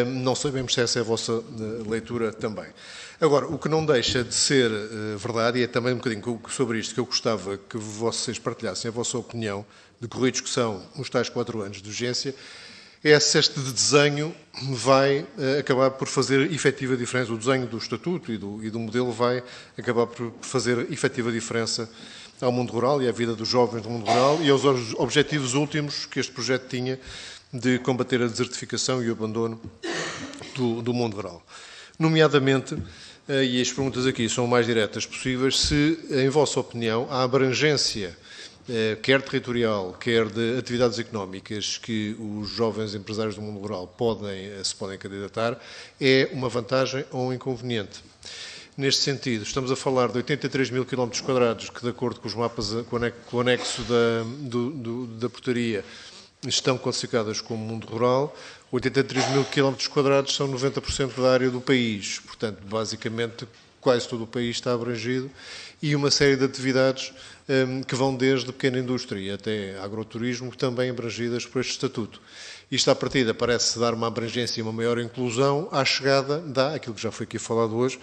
Speaker 7: Não sabemos se essa é a vossa leitura também. Agora, o que não deixa de ser verdade, e é também um bocadinho sobre isto que eu gostava que vocês partilhassem a vossa opinião, decorridos que são os tais 4 anos de urgência, é se este desenho vai acabar por fazer efetiva diferença, o desenho do Estatuto e do modelo vai acabar por fazer efetiva diferença ao mundo rural e à vida dos jovens do mundo rural e aos objetivos últimos que este projeto tinha de combater a desertificação e o abandono do mundo rural. Nomeadamente, e as perguntas aqui são o mais diretas possíveis, se, em vossa opinião, a abrangência, quer territorial, quer de atividades económicas que os jovens empresários do mundo rural se podem candidatar, é uma vantagem ou um inconveniente. Neste sentido, estamos a falar de 83 mil km quadrados que, de acordo com os mapas, com o anexo da portaria, estão classificadas como mundo rural. 83 mil km quadrados são 90% da área do país. Portanto, basicamente, quase todo o país está abrangido e uma série de atividades que vão desde pequena indústria até agroturismo, também abrangidas por este Estatuto. Isto, à partida, parece dar uma abrangência e uma maior inclusão. À chegada, dá aquilo que já foi aqui falado hoje,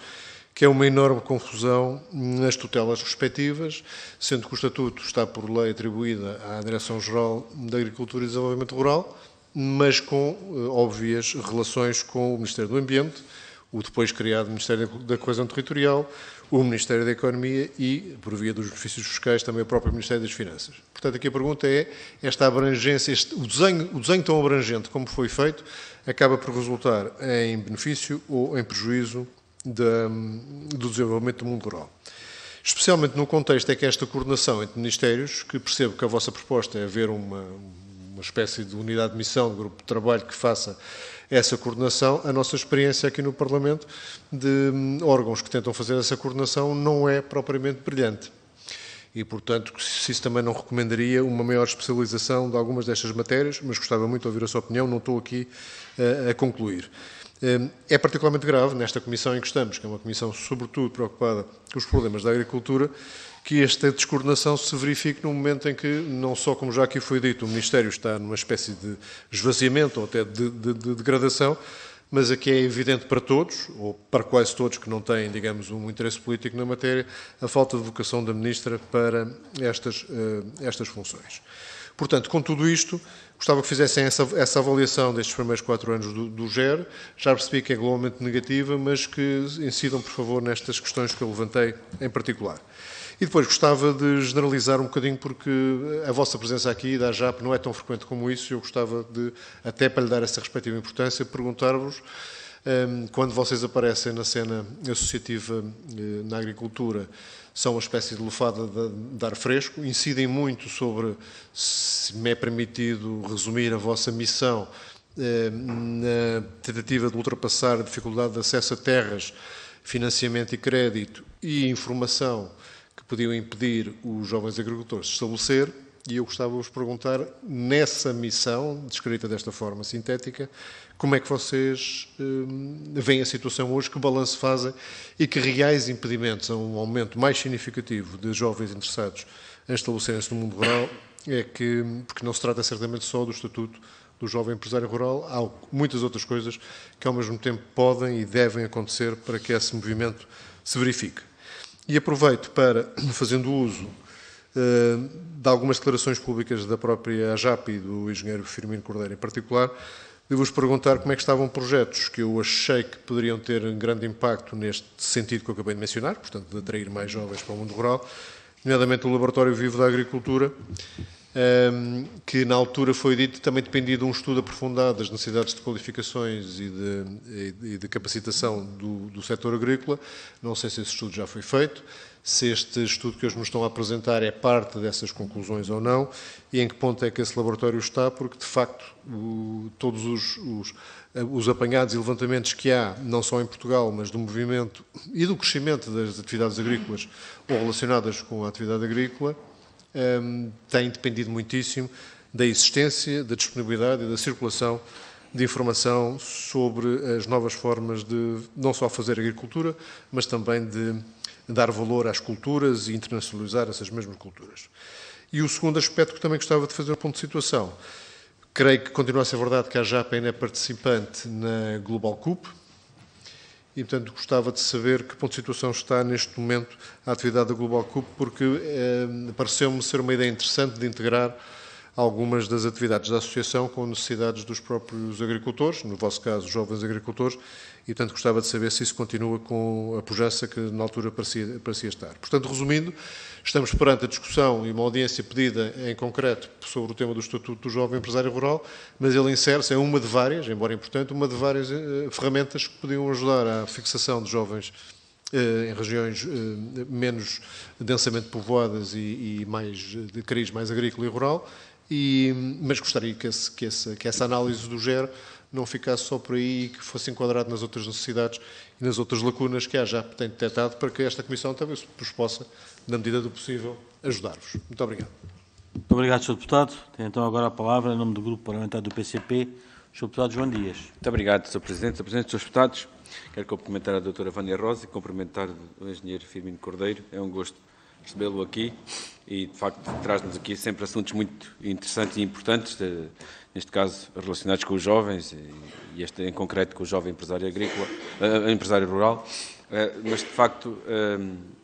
Speaker 7: que é uma enorme confusão nas tutelas respectivas, sendo que o Estatuto está por lei atribuída à Direção-Geral da Agricultura e Desenvolvimento Rural, mas com óbvias relações com o Ministério do Ambiente, o depois criado Ministério da Coesão Territorial, o Ministério da Economia e, por via dos benefícios fiscais, também o próprio Ministério das Finanças. Portanto, aqui a pergunta é, esta abrangência, o desenho tão abrangente como foi feito, acaba por resultar em benefício ou em prejuízo do desenvolvimento do mundo rural. Especialmente no contexto é que esta coordenação entre ministérios, que percebo que a vossa proposta é haver uma espécie de unidade de missão, de grupo de trabalho que faça essa coordenação, a nossa experiência aqui no Parlamento de órgãos que tentam fazer essa coordenação não é propriamente brilhante. E, portanto, se isso também não recomendaria uma maior especialização de algumas destas matérias, mas gostava muito de ouvir a sua opinião, não estou aqui a concluir. É particularmente grave, nesta comissão em que estamos, que é uma comissão sobretudo preocupada com os problemas da agricultura, que esta descoordenação se verifique num momento em que, não só como já aqui foi dito, o Ministério está numa espécie de esvaziamento ou até de degradação, mas aqui é evidente para todos, ou para quase todos que não têm, digamos, um interesse político na matéria, a falta de vocação da Ministra para estas funções. Portanto, com tudo isto, gostava que fizessem essa avaliação destes primeiros 4 anos do GER. Já percebi que é globalmente negativa, mas que incidam, por favor, nestas questões que eu levantei em particular. E depois gostava de generalizar um bocadinho, porque a vossa presença aqui da AJAP não é tão frequente como isso, e eu gostava de, até para lhe dar essa respectiva importância, perguntar-vos, quando vocês aparecem na cena associativa na agricultura, são uma espécie de lufada de ar fresco, incidem muito sobre, se me é permitido resumir a vossa missão, na tentativa de ultrapassar a dificuldade de acesso a terras, financiamento e crédito e informação, que que podiam impedir os jovens agricultores de se estabelecer, e eu gostava de vos perguntar, nessa missão, descrita desta forma sintética, como é que vocês veem a situação hoje, que balanço fazem e que reais impedimentos a um aumento mais significativo de jovens interessados em estabelecerem-se no mundo rural, porque não se trata certamente só do Estatuto do Jovem Empresário Rural, há muitas outras coisas que ao mesmo tempo podem e devem acontecer para que esse movimento se verifique. E aproveito para, fazendo uso de algumas declarações públicas da própria AJAP e do engenheiro Firmino Cordeiro em particular, de vos perguntar como é que estavam projetos que eu achei que poderiam ter um grande impacto neste sentido que eu acabei de mencionar, portanto, de atrair mais jovens para o mundo rural, nomeadamente o Laboratório Vivo da Agricultura, que na altura foi dito também dependia de um estudo aprofundado das necessidades de qualificações e de capacitação do setor agrícola. Não sei se esse estudo já foi feito, se este estudo que hoje nos estão a apresentar é parte dessas conclusões ou não, e em que ponto é que esse laboratório está, porque de facto todos os apanhados e levantamentos que há, não só em Portugal, mas do movimento e do crescimento das atividades agrícolas ou relacionadas com a atividade agrícola, tem dependido muitíssimo da existência, da disponibilidade e da circulação de informação sobre as novas formas de não só fazer agricultura, mas também de dar valor às culturas e internacionalizar essas mesmas culturas. E o segundo aspecto que também gostava de fazer um ponto de situação. Creio que continua a ser verdade que a AJAP ainda é participante na Global Cup, e, portanto, gostava de saber que ponto de situação está neste momento a atividade da Global Cup, porque pareceu-me ser uma ideia interessante de integrar algumas das atividades da associação com necessidades dos próprios agricultores, no vosso caso, jovens agricultores, e, portanto, gostava de saber se isso continua com a pujança que na altura parecia estar. Portanto, resumindo, estamos perante a discussão e uma audiência pedida em concreto sobre o tema do Estatuto do Jovem Empresário Rural, mas ele insere-se em uma de várias, embora importante, uma de várias ferramentas que podiam ajudar à fixação de jovens em regiões menos densamente povoadas e mais de cariz mais agrícola e rural, mas gostaria que essa análise do GER não ficasse só por aí e que fosse enquadrado nas outras necessidades e nas outras lacunas que a AJAP tem detectado, para que esta Comissão também vos possa, na medida do possível, ajudar-vos. Muito obrigado.
Speaker 1: Muito obrigado, Sr. Deputado. Tem então agora a palavra, em nome do Grupo Parlamentar do PCP, o Sr. Deputado João Dias.
Speaker 8: Muito obrigado, Sr. Presidente. Sr. Presidente, Srs. Deputados, quero cumprimentar a doutora Vânia Rosa e cumprimentar o engenheiro Firmino Cordeiro. É um gosto recebê-lo aqui e, de facto, traz-nos aqui sempre assuntos muito interessantes e importantes, neste caso relacionados com os jovens e este em concreto com o jovem empresário agrícola, empresário rural, mas, de facto,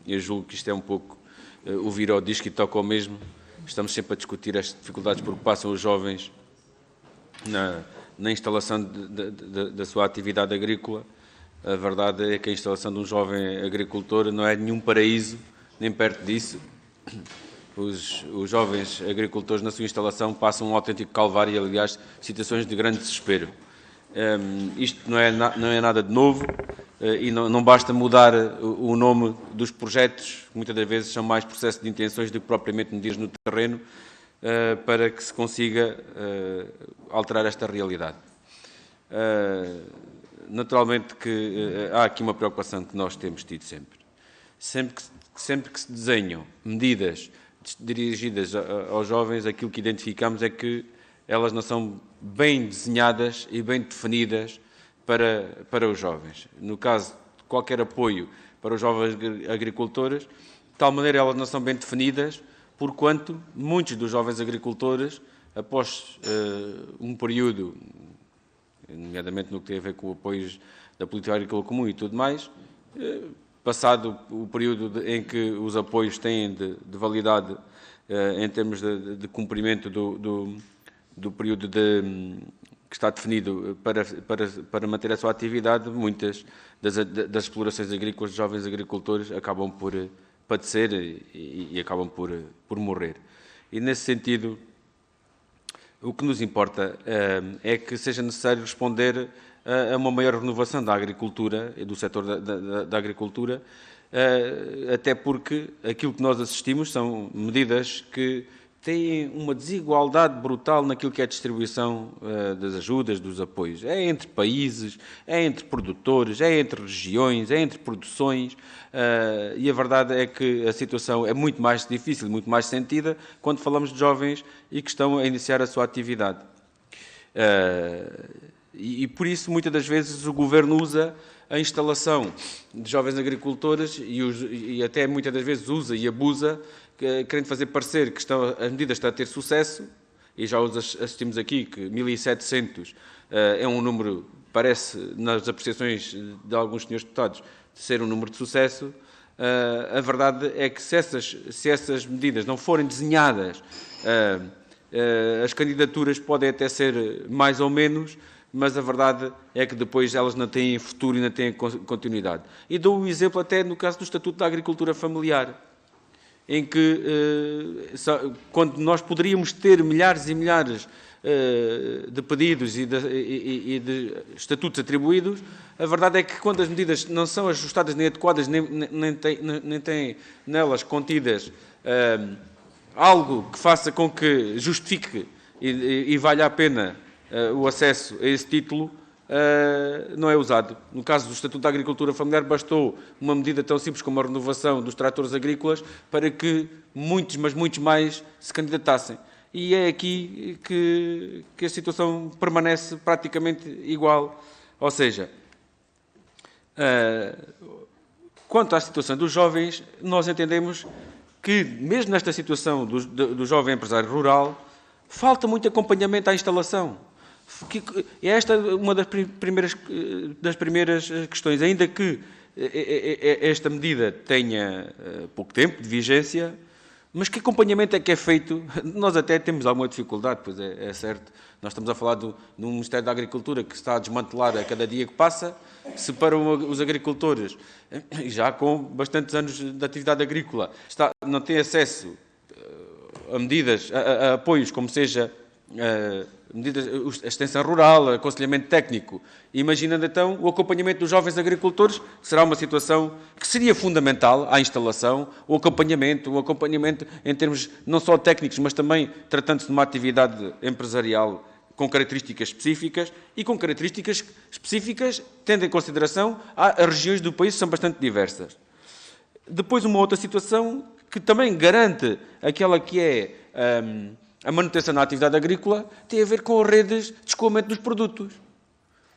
Speaker 8: eu julgo que isto é um pouco ouvir ao disco e toca ao mesmo. Estamos sempre a discutir as dificuldades por que passam os jovens na instalação da sua atividade agrícola. A verdade é que a instalação de um jovem agricultor não é nenhum paraíso, nem perto disso. Os jovens agricultores na sua instalação passam um autêntico calvário e, aliás, situações de grande desespero. Isto não é nada de novo e não basta mudar o nome dos projetos, muitas das vezes são mais processos de intenções do que propriamente medidas no terreno, para que se consiga alterar esta realidade. Naturalmente que há aqui uma preocupação que nós temos tido sempre. Sempre que se desenham medidas dirigidas aos jovens, aquilo que identificamos é que elas não são bem desenhadas e bem definidas para os jovens. No caso de qualquer apoio para os jovens agricultores, de tal maneira elas não são bem definidas, porquanto muitos dos jovens agricultores, após um período, nomeadamente no que tem a ver com apoios da política agrícola comum e tudo mais, passado o período em que os apoios têm de validade em termos de cumprimento do período que está definido para manter a sua atividade, muitas das explorações agrícolas de jovens agricultores acabam por padecer e acabam por morrer. E, nesse sentido, o que nos importa é que seja necessário responder a uma maior renovação da agricultura e do setor da agricultura, até porque aquilo que nós assistimos são medidas que têm uma desigualdade brutal naquilo que é a distribuição das ajudas, dos apoios. É entre países, é entre produtores, é entre regiões, é entre produções, e a verdade é que a situação é muito mais difícil, muito mais sentida quando falamos de jovens e que estão a iniciar a sua atividade. E por isso, muitas das vezes, o Governo usa a instalação de jovens agricultores e até muitas das vezes usa e abusa, querendo fazer parecer que as medidas estão a ter sucesso, e já os assistimos aqui, que 1.700 é um número, parece, nas apreciações de alguns senhores deputados, de ser um número de sucesso. A verdade é que se essas medidas não forem desenhadas, as candidaturas podem até ser mais ou menos, mas a verdade é que depois elas não têm futuro e não têm continuidade. E dou o exemplo até no caso do Estatuto da Agricultura Familiar, em que, quando nós poderíamos ter milhares e milhares de pedidos e de estatutos atribuídos, a verdade é que quando as medidas não são ajustadas nem adequadas, nem têm nelas contidas algo que faça com que justifique e valha a pena o acesso a esse título, não é usado. No caso do Estatuto da Agricultura Familiar, bastou uma medida tão simples como a renovação dos tratores agrícolas para que muitos, mas muitos mais se candidatassem. E é aqui que a situação permanece praticamente igual. Ou seja, quanto à situação dos jovens, nós entendemos que, mesmo nesta situação do jovem empresário rural, falta muito acompanhamento à instalação. Esta é uma das primeiras questões. Ainda que esta medida tenha pouco tempo de vigência, mas que acompanhamento é que é feito? Nós até temos alguma dificuldade, pois é certo. Nós estamos a falar de um Ministério da Agricultura que está a desmantelar a cada dia que passa, se para os agricultores, já com bastantes anos de atividade agrícola, não tem acesso a medidas, a apoios, como seja medidas, a extensão rural, aconselhamento técnico. Imaginando então o acompanhamento dos jovens agricultores, que será uma situação que seria fundamental à instalação, o acompanhamento em termos não só técnicos, mas também tratando-se de uma atividade empresarial com características específicas e com características específicas tendo em consideração as regiões do país que são bastante diversas. Depois, uma outra situação que também garante aquela que é a manutenção da atividade agrícola tem a ver com as redes de escoamento dos produtos.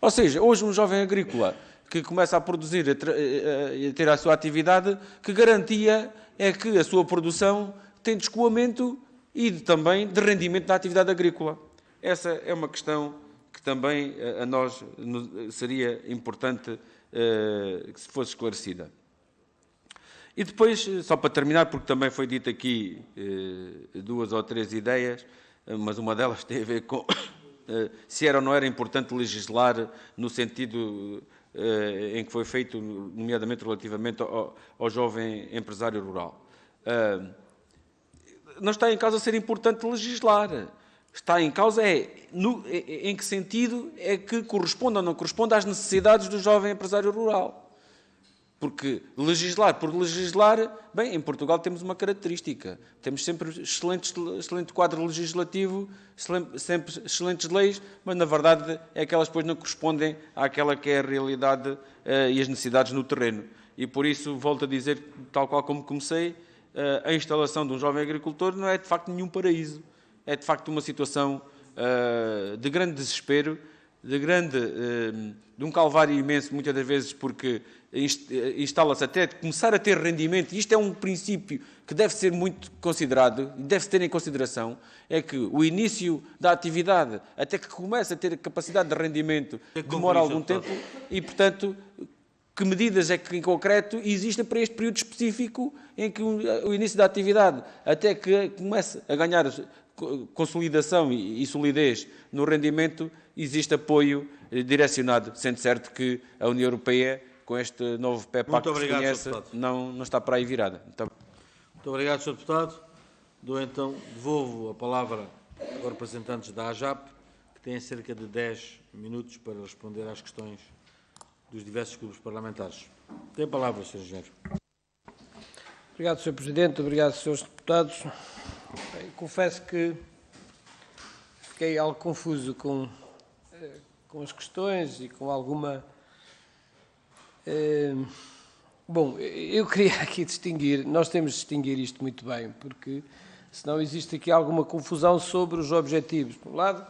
Speaker 8: Ou seja, hoje um jovem agrícola que começa a produzir e a ter a sua atividade, que garantia é que a sua produção tem de escoamento e também de rendimento da atividade agrícola. Essa é uma questão que também a nós seria importante que se fosse esclarecida. E depois, só para terminar, porque também foi dito aqui 2 ou 3 ideias, mas uma delas tem a ver com se era ou não era importante legislar no sentido em que foi feito, nomeadamente relativamente ao jovem empresário rural. Não está em causa ser importante legislar. Está em causa em que sentido é que corresponde ou não corresponde às necessidades do jovem empresário rural. Porque legislar por legislar, bem, em Portugal temos uma característica. Temos sempre excelente quadro legislativo, sempre excelentes leis, mas na verdade é que elas depois não correspondem àquela que é a realidade e as necessidades no terreno. E por isso, volto a dizer, tal qual como comecei, a instalação de um jovem agricultor não é de facto nenhum paraíso. É de facto uma situação de grande desespero, de um calvário imenso, muitas das vezes, porque instala-se até começar a ter rendimento, e isto é um princípio que deve ser muito considerado, deve-se ter em consideração, é que o início da atividade, até que comece a ter capacidade de rendimento, demora algum tempo, e, portanto, que medidas é que, em concreto, existem para este período específico em que o início da atividade, até que comece a ganhar consolidação e solidez no rendimento, existe apoio direcionado, sendo certo que a União Europeia, com este novo PEPAC que se conhece, não está para aí virada.
Speaker 1: Muito obrigado, Sr. Deputado. Devolvo a palavra aos representantes da AJAP, que têm cerca de 10 minutos para responder às questões dos diversos grupos parlamentares. Tem a palavra, Sr. Engenheiro.
Speaker 2: Obrigado, Sr. Presidente. Obrigado, Srs. Deputados. Bem, confesso que fiquei algo confuso com as questões e com alguma... Bom, eu queria aqui distinguir, nós temos de distinguir isto muito bem, porque senão existe aqui alguma confusão sobre os objetivos. Por um lado,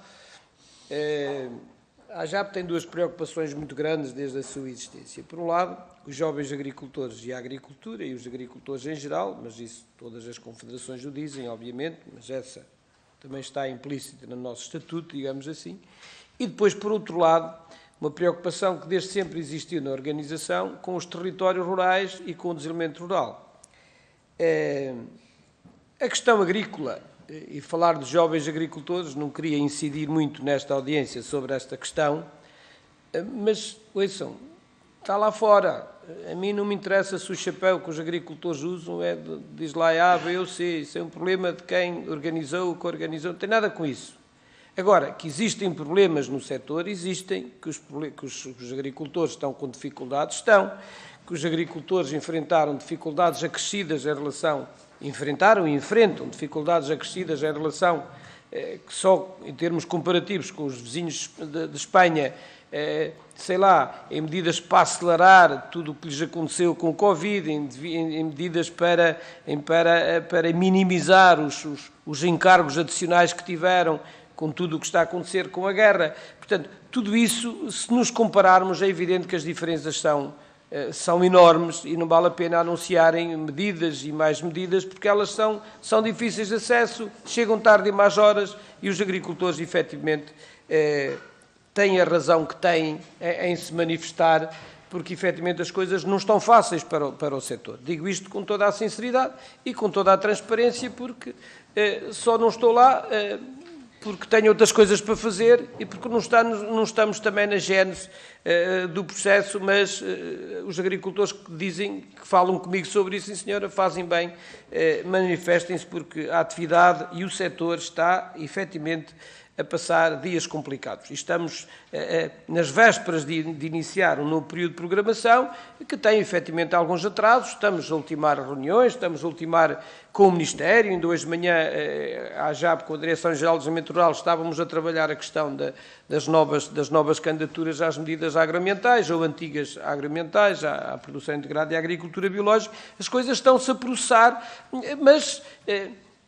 Speaker 2: a AJAP tem duas preocupações muito grandes desde a sua existência. Por um lado, os jovens agricultores e a agricultura, e os agricultores em geral, mas isso todas as confederações o dizem, obviamente, mas essa também está implícita no nosso estatuto, digamos assim. E depois, por outro lado, uma preocupação que desde sempre existiu na organização com os territórios rurais e com o desenvolvimento rural. A questão agrícola, e falar dos jovens agricultores, não queria incidir muito nesta audiência sobre esta questão, mas, ouçam, está lá fora. A mim não me interessa se o chapéu que os agricultores usam diz lá A, B ou C. Isso é um problema de quem organizou, o que organizou, não tem nada com isso. Agora, que existem problemas no setor, existem, que os agricultores estão com dificuldades, estão, que os agricultores enfrentaram dificuldades acrescidas em relação, enfrentaram e enfrentam dificuldades acrescidas em relação, que só em termos comparativos com os vizinhos de Espanha, sei lá, em medidas para acelerar tudo o que lhes aconteceu com o Covid, em medidas para minimizar os encargos adicionais que tiveram, com tudo o que está a acontecer com a guerra. Portanto, tudo isso, se nos compararmos, é evidente que as diferenças são enormes e não vale a pena anunciarem medidas e mais medidas, porque elas são difíceis de acesso, chegam tarde e más horas, e os agricultores, efetivamente, têm a razão que têm em se manifestar, porque, efetivamente, as coisas não estão fáceis para o setor. Digo isto com toda a sinceridade e com toda a transparência, porque só não estou lá... porque tenho outras coisas para fazer e porque não estamos também na gênese do processo, mas os agricultores que dizem, que falam comigo sobre isso, sim senhora, fazem bem, manifestem-se, porque a atividade e o setor está, efetivamente, a passar dias complicados. E estamos nas vésperas de iniciar um novo período de programação, que tem, efetivamente, alguns atrasos. Estamos a ultimar reuniões, estamos a ultimar com o Ministério. Ainda hoje de manhã, a AJAP, com a Direção-Geral do Desenvolvimento Rural, estávamos a trabalhar a questão das novas candidaturas às medidas agroambientais, ou antigas agroambientais, à produção integrada e à agricultura biológica. As coisas estão-se a processar, mas...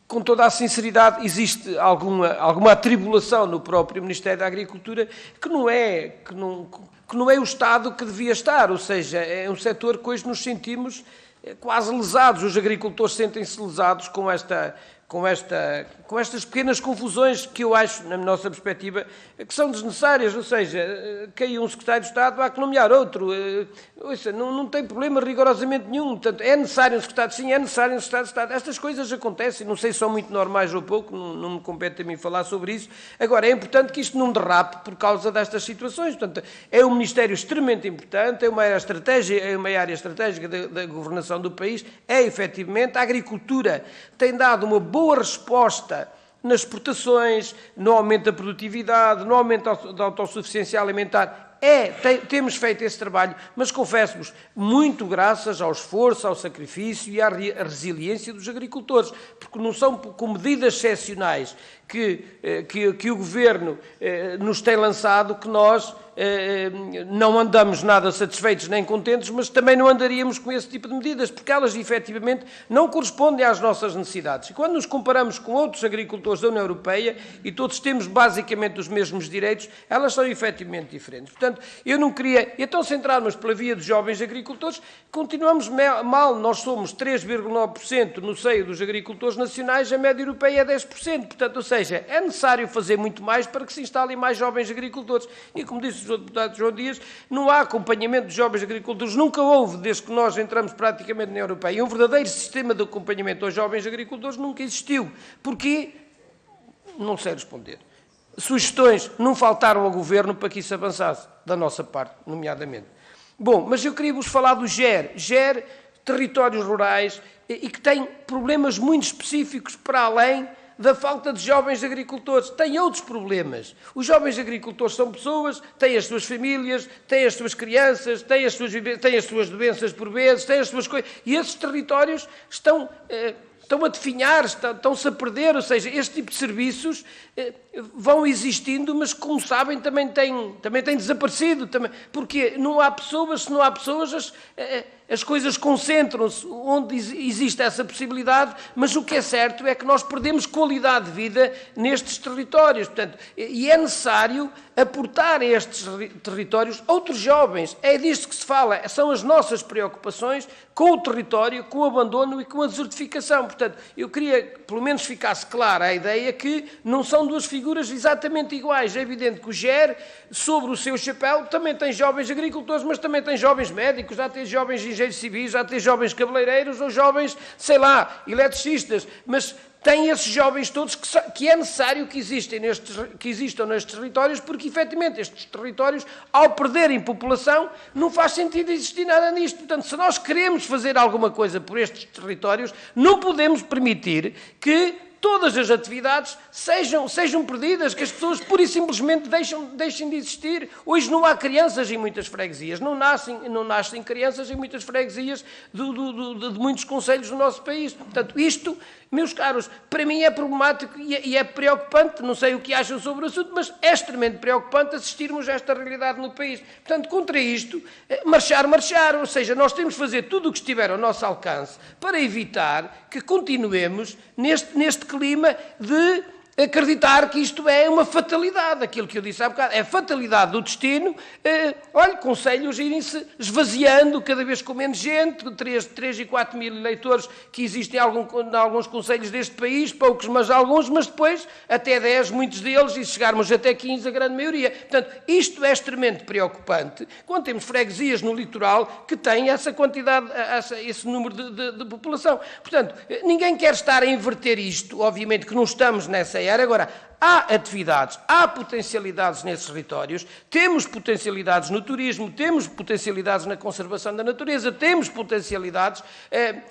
Speaker 2: com toda a sinceridade, existe alguma atribulação no próprio Ministério da Agricultura que não é o Estado que devia estar, ou seja, é um setor que hoje nos sentimos quase lesados. Os agricultores sentem-se lesados com estas pequenas confusões que eu acho, na nossa perspectiva, que são desnecessárias, ou seja, caiu um secretário de Estado, há que nomear outro. Ouça, não tem problema rigorosamente nenhum. Portanto, é necessário um secretário de Estado, sim, é necessário um secretário de Estado. Estas coisas acontecem, não sei se são muito normais ou pouco, não me compete a mim falar sobre isso. Agora, é importante que isto não derrape por causa destas situações. Portanto, é um Ministério extremamente importante, é uma área estratégica da governação do país, é efetivamente. A agricultura tem dado uma boa resposta nas exportações, no aumento da produtividade, no aumento da autossuficiência alimentar. Temos feito esse trabalho, mas confesso-vos, muito graças ao esforço, ao sacrifício e à resiliência dos agricultores, porque não são com medidas excepcionais que o Governo nos tem lançado que nós não andamos nada satisfeitos nem contentes, mas também não andaríamos com esse tipo de medidas, porque elas efetivamente não correspondem às nossas necessidades. E quando nos comparamos com outros agricultores da União Europeia, e todos temos basicamente os mesmos direitos, elas são efetivamente diferentes. Portanto, eu não queria, então, centrarmos pela via dos jovens agricultores, continuamos mal, nós somos 3,9% no seio dos agricultores nacionais, a média europeia é 10%, portanto, ou seja, é necessário fazer muito mais para que se instalem mais jovens agricultores. E, como disse o Sr. Deputado João Dias, não há acompanhamento de jovens agricultores, nunca houve, desde que nós entramos praticamente na União Europeia. Um verdadeiro sistema de acompanhamento aos jovens agricultores nunca existiu. Porquê? Não sei responder. Sugestões não faltaram ao Governo para que isso avançasse, da nossa parte, nomeadamente. Bom, mas eu queria-vos falar do GER, territórios rurais, e que tem problemas muito específicos para além da falta de jovens agricultores. Tem outros problemas. Os jovens agricultores são pessoas, têm as suas famílias, têm as suas crianças, têm as suas doenças por vezes, têm as suas coisas. E esses territórios estão estão a definhar, estão-se a perder, ou seja, este tipo de serviços vão existindo, mas como sabem também têm desaparecido, porque não há pessoas, se não há pessoas as coisas concentram-se onde existe essa possibilidade, mas o que é certo é que nós perdemos qualidade de vida nestes territórios, portanto, e é necessário aportar a estes territórios outros jovens, é disto que se fala, são as nossas preocupações com o território, com o abandono e com a desertificação, portanto, eu queria que pelo menos ficasse clara a ideia que não são duas figuras exatamente iguais, é evidente que o GER, sobre o seu chapéu, também tem jovens agricultores, mas também tem jovens médicos, já tem jovens engenheiros civis, já tem jovens cabeleireiros ou jovens, sei lá, eletricistas, mas tem esses jovens todos que é necessário que existam nestes territórios, porque efetivamente estes territórios, ao perderem população, não faz sentido existir nada nisto. Portanto, se nós queremos fazer alguma coisa por estes territórios, não podemos permitir que todas as atividades sejam perdidas, que as pessoas pura e simplesmente deixem de existir. Hoje não há crianças em muitas freguesias, não nascem crianças em muitas freguesias de muitos concelhos do nosso país. Portanto, isto, meus caros, para mim é problemático e é preocupante, não sei o que acham sobre o assunto, mas é extremamente preocupante assistirmos a esta realidade no país. Portanto, contra isto, marchar, ou seja, nós temos de fazer tudo o que estiver ao nosso alcance para evitar que continuemos neste clima de acreditar que isto é uma fatalidade, aquilo que eu disse há bocado, é a fatalidade do destino. Olha, concelhos irem-se esvaziando cada vez com menos gente, 3 e 4 mil eleitores que existem em alguns concelhos deste país, poucos, mas alguns, mas depois até 10, muitos deles, e se chegarmos até 15, a grande maioria. Portanto, isto é extremamente preocupante quando temos freguesias no litoral que têm essa quantidade, esse número de população. Portanto, ninguém quer estar a inverter isto, obviamente que não estamos nessa era. Agora, há atividades, há potencialidades nesses territórios, temos potencialidades no turismo, temos potencialidades na conservação da natureza, temos potencialidades,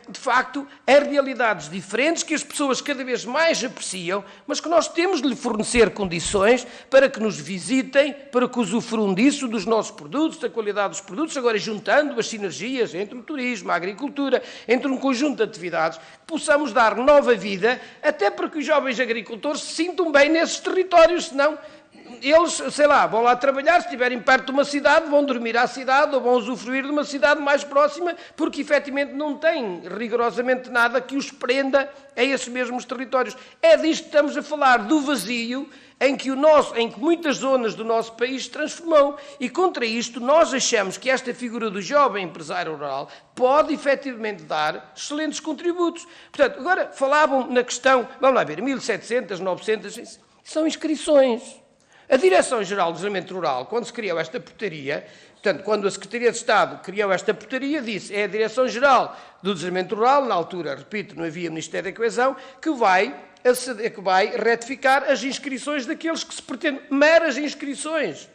Speaker 2: de facto, em realidades diferentes que as pessoas cada vez mais apreciam, mas que nós temos de lhe fornecer condições para que nos visitem, para que usufruam disso, dos nossos produtos, da qualidade dos produtos, agora juntando as sinergias entre o turismo, a agricultura, entre um conjunto de atividades, que possamos dar nova vida, até para que os jovens agricultores se sintam bem nesses territórios, senão eles, sei lá, vão lá trabalhar, se estiverem perto de uma cidade, vão dormir à cidade ou vão usufruir de uma cidade mais próxima, porque efetivamente não têm rigorosamente nada que os prenda a esses mesmos territórios. É disto que estamos a falar, do vazio em que muitas zonas do nosso país se transformam. E contra isto nós achamos que esta figura do jovem empresário rural pode efetivamente dar excelentes contributos. Portanto, agora falavam na questão, vamos lá ver, 1.700, 900, são inscrições. A Direção-Geral do Desenvolvimento Rural, quando se criou esta portaria, portanto, quando a Secretaria de Estado criou esta portaria, disse, é a Direção-Geral do Desenvolvimento Rural, na altura, repito, não havia Ministério da Coesão, que vai retificar as inscrições daqueles que se pretendem, meras inscrições.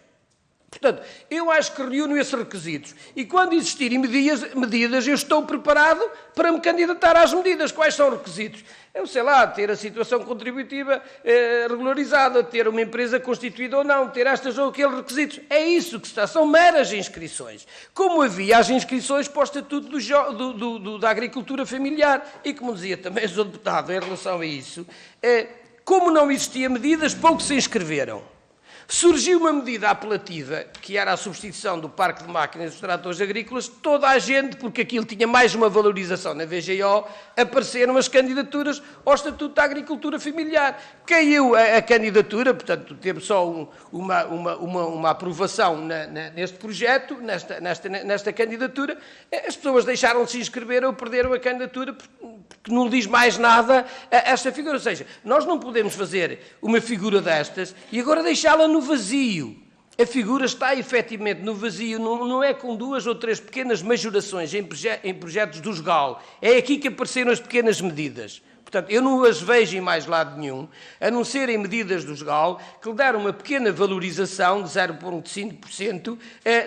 Speaker 2: Portanto, eu acho que reúno esses requisitos. E quando existirem medidas, eu estou preparado para me candidatar às medidas. Quais são os requisitos? Eu sei lá, ter a situação contributiva regularizada, ter uma empresa constituída ou não, ter estas ou aqueles requisitos. É isso que está, são meras inscrições. Como havia as inscrições para o Estatuto da Agricultura Familiar. E como dizia também o Sr. Deputado em relação a isso, como não existiam medidas, pouco se inscreveram. Surgiu uma medida apelativa, que era a substituição do parque de máquinas dos tratores agrícolas, toda a gente, porque aquilo tinha mais uma valorização na VGO, apareceram as candidaturas ao Estatuto da Agricultura Familiar. Caiu a candidatura, portanto, teve só uma aprovação neste projeto, nesta candidatura. As pessoas deixaram de se inscrever ou perderam a candidatura porque não diz mais nada a esta figura. Ou seja, nós não podemos fazer uma figura destas e agora deixá-la no vazio. A figura está efetivamente no vazio, não é com 2 ou 3 pequenas majorações em projetos dos GAL. É aqui que apareceram as pequenas medidas. Portanto, eu não as vejo em mais lado nenhum, a não ser em medidas dos GAL, que lhe deram uma pequena valorização de 0,5%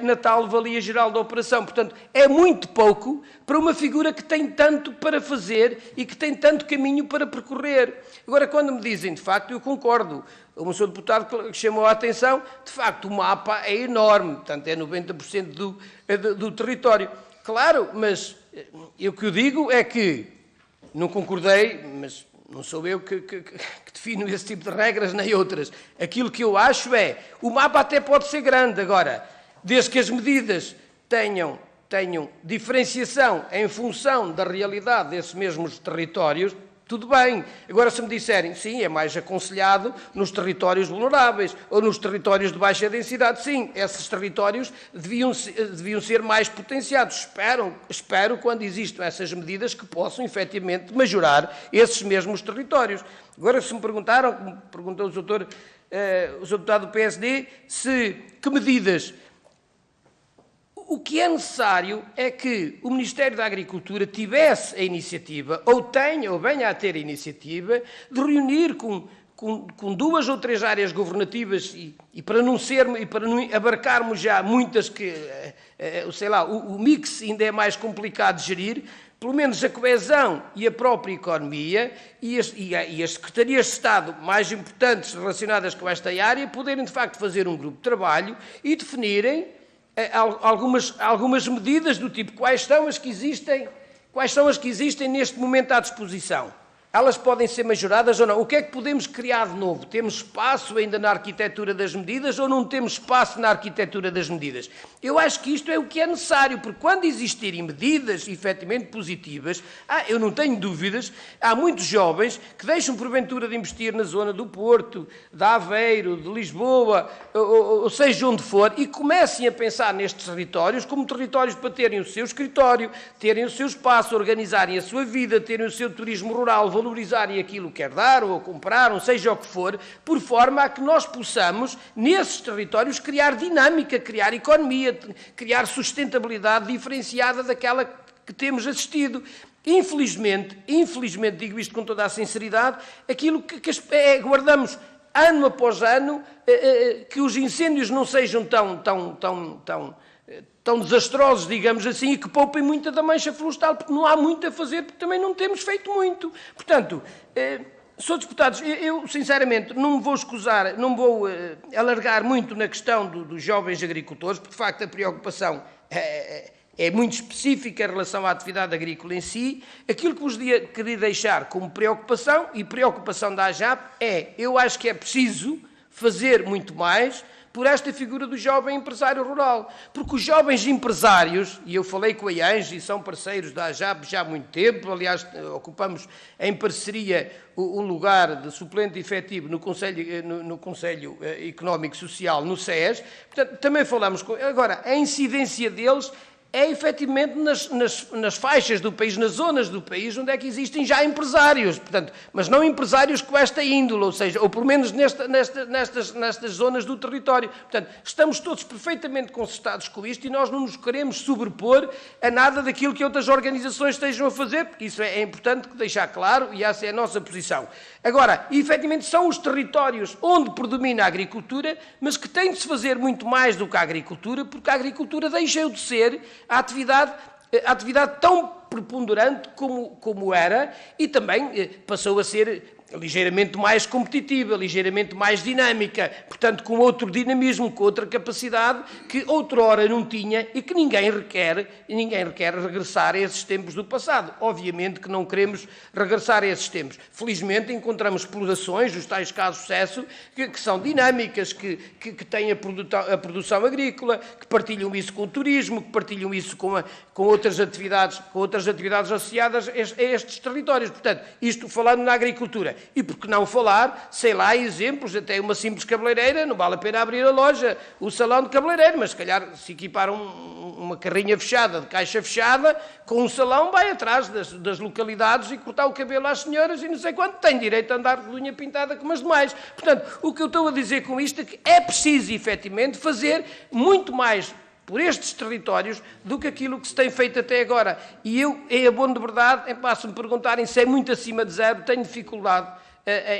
Speaker 2: na tal valia geral da operação. Portanto, é muito pouco para uma figura que tem tanto para fazer e que tem tanto caminho para percorrer. Agora, quando me dizem, de facto, eu concordo. O Sr. Deputado que chamou a atenção, de facto, o mapa é enorme, portanto, é 90% do território. Claro, mas o que eu digo é que não concordei, mas não sou eu que defino esse tipo de regras nem outras. Aquilo que eu acho é, o mapa até pode ser grande, agora, desde que as medidas tenham diferenciação em função da realidade desses mesmos territórios, tudo bem. Agora, se me disserem, sim, é mais aconselhado nos territórios vulneráveis ou nos territórios de baixa densidade, sim, esses territórios deviam ser mais potenciados. Espero, quando existam essas medidas, que possam, efetivamente, majorar esses mesmos territórios. Agora, se me perguntaram, como perguntou o Sr. Deputado do PSD, que medidas... O que é necessário é que o Ministério da Agricultura tivesse a iniciativa, ou venha a ter a iniciativa, de reunir com 2 ou 3 áreas governativas e para não abarcarmos já muitas que, sei lá, o mix ainda é mais complicado de gerir, pelo menos a coesão e a própria economia e as secretarias de Estado mais importantes relacionadas com esta área poderem, de facto, fazer um grupo de trabalho e definirem algumas medidas do tipo quais são as que existem neste momento à disposição. Elas podem ser majoradas ou não. O que é que podemos criar de novo? Temos espaço ainda na arquitetura das medidas ou não temos espaço na arquitetura das medidas? Eu acho que isto é o que é necessário, porque quando existirem medidas efetivamente positivas, eu não tenho dúvidas, há muitos jovens que deixam porventura de investir na zona do Porto, de Aveiro, de Lisboa, ou seja onde for, e comecem a pensar nestes territórios como territórios para terem o seu escritório, terem o seu espaço, organizarem a sua vida, terem o seu turismo rural, valorizarem aquilo que quer dar ou comprar, ou seja o que for, por forma a que nós possamos, nesses territórios, criar dinâmica, criar economia, criar sustentabilidade diferenciada daquela que temos assistido. Infelizmente, digo isto com toda a sinceridade, aquilo que guardamos ano após ano, que os incêndios não sejam tão desastrosos, digamos assim, e que poupem muita da mancha florestal, porque não há muito a fazer, porque também não temos feito muito. Portanto, Sr. Deputados, eu sinceramente não me vou escusar, não vou alargar muito na questão dos jovens agricultores, porque de facto a preocupação é muito específica em relação à atividade agrícola em si. Aquilo que vos queria deixar como preocupação, e preocupação da AJAP, eu acho que é preciso fazer muito mais por esta figura do jovem empresário rural. Porque os jovens empresários, e eu falei com a IANGE, e são parceiros da AJAP já há muito tempo, aliás, ocupamos em parceria o lugar de suplente efetivo no Conselho Económico e Social, no SES, portanto, também falamos com... Agora, a incidência deles é efetivamente nas faixas do país, nas zonas do país onde é que existem já empresários, portanto, mas não empresários com esta índole, ou seja, ou pelo menos nestas zonas do território. Portanto, estamos todos perfeitamente concertados com isto e nós não nos queremos sobrepor a nada daquilo que outras organizações estejam a fazer, porque isso é importante deixar claro e essa é a nossa posição. Agora, efetivamente, são os territórios onde predomina a agricultura, mas que tem de se fazer muito mais do que a agricultura, porque a agricultura deixou de ser a atividade tão preponderante como era e também passou a ser ligeiramente mais competitiva, ligeiramente mais dinâmica, portanto com outro dinamismo, com outra capacidade que outrora não tinha e que ninguém requer regressar a esses tempos do passado. Obviamente que não queremos regressar a esses tempos. Felizmente encontramos explorações, os tais casos de sucesso, que são dinâmicas, que têm a produção agrícola, que partilham isso com o turismo, que partilham isso com outras atividades associadas a estes territórios. Portanto, isto falando na agricultura. E por que não falar, sei lá, exemplos, até uma simples cabeleireira, não vale a pena abrir a loja, o salão de cabeleireiro, mas se calhar se equipar uma carrinha fechada, de caixa fechada, com um salão, vai atrás das localidades e cortar o cabelo às senhoras e não sei quanto, tem direito a andar de unha pintada como as demais. Portanto, o que eu estou a dizer com isto é que é preciso, efetivamente, fazer muito mais por estes territórios do que aquilo que se tem feito até agora. E eu, em abono de verdade, se me perguntarem se é muito acima de zero, tenho dificuldade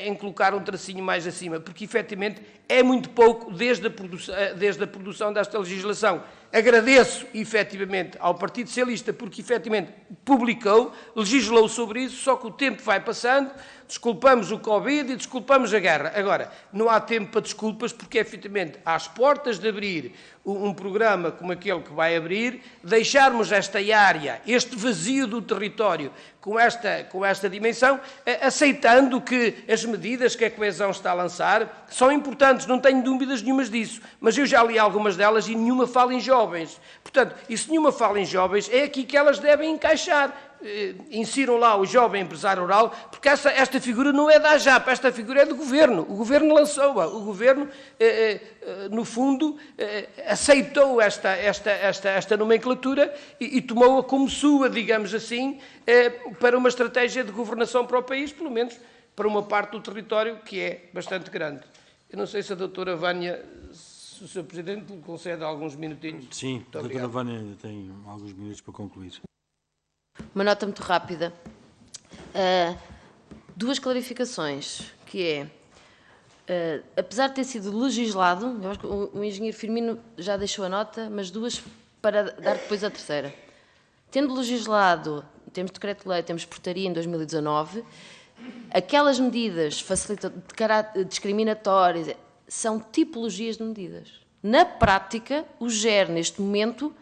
Speaker 2: em colocar um tracinho mais acima, porque efetivamente é muito pouco desde a produção desta legislação. agradeço efetivamente ao Partido Socialista porque efetivamente publicou, legislou sobre isso, só que o tempo vai passando, desculpamos o Covid e desculpamos a guerra. Agora, não há tempo para desculpas porque efetivamente às portas de abrir um programa como aquele que vai abrir, deixarmos esta área, este vazio do território com esta dimensão, aceitando que as medidas que a Coesão está a lançar são importantes, não tenho dúvidas nenhumas disso, mas eu já li algumas delas e nenhuma fala em jovens. Portanto, e se nenhuma fala em jovens, é aqui que elas devem encaixar. Insiram lá o jovem empresário rural, porque esta figura não é da AJAP, esta figura é do Governo. O Governo lançou-a. O Governo, no fundo, aceitou esta nomenclatura e tomou-a como sua, digamos assim, para uma estratégia de governação para o país, pelo menos para uma parte do território que é bastante grande. Eu não sei se a doutora Vânia, se o Sr. Presidente lhe concede alguns minutinhos.
Speaker 1: Sim, a doutora Vânia ainda tem alguns minutos para concluir.
Speaker 3: Uma nota muito rápida. Duas clarificações, que apesar de ter sido legislado, eu acho que o engenheiro Firmino já deixou a nota, mas duas para dar depois a terceira. Tendo legislado, temos decreto-lei, temos portaria em 2019, aquelas medidas discriminatórias são tipologias de medidas. Na prática, o GER, neste momento,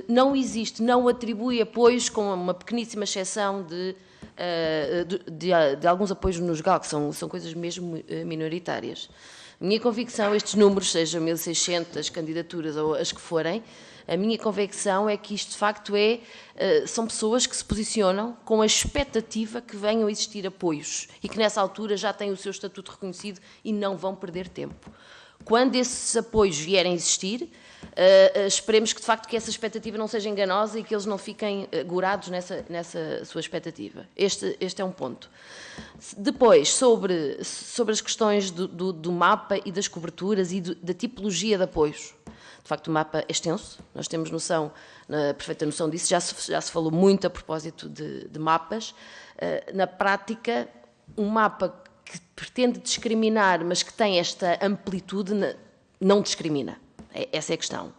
Speaker 3: não existe, não atribui apoios, com uma pequeníssima exceção de alguns apoios nos GAL, que são coisas mesmo minoritárias. A minha convicção, estes números, sejam 1.600 candidaturas ou as que forem, a minha convicção é que isto, de facto, são pessoas que se posicionam com a expectativa que venham a existir apoios e que, nessa altura, já têm o seu estatuto reconhecido e não vão perder tempo. Quando esses apoios vierem a existir, esperemos que, de facto, que essa expectativa não seja enganosa e que eles não fiquem gorados nessa sua expectativa. Este é um ponto. Depois, sobre as questões do mapa e das coberturas e da tipologia de apoios. De facto, o mapa é extenso, nós temos perfeita noção disso, já se falou muito a propósito de mapas. Na prática, um mapa que pretende discriminar, mas que tem esta amplitude, não discrimina. Essa é a questão.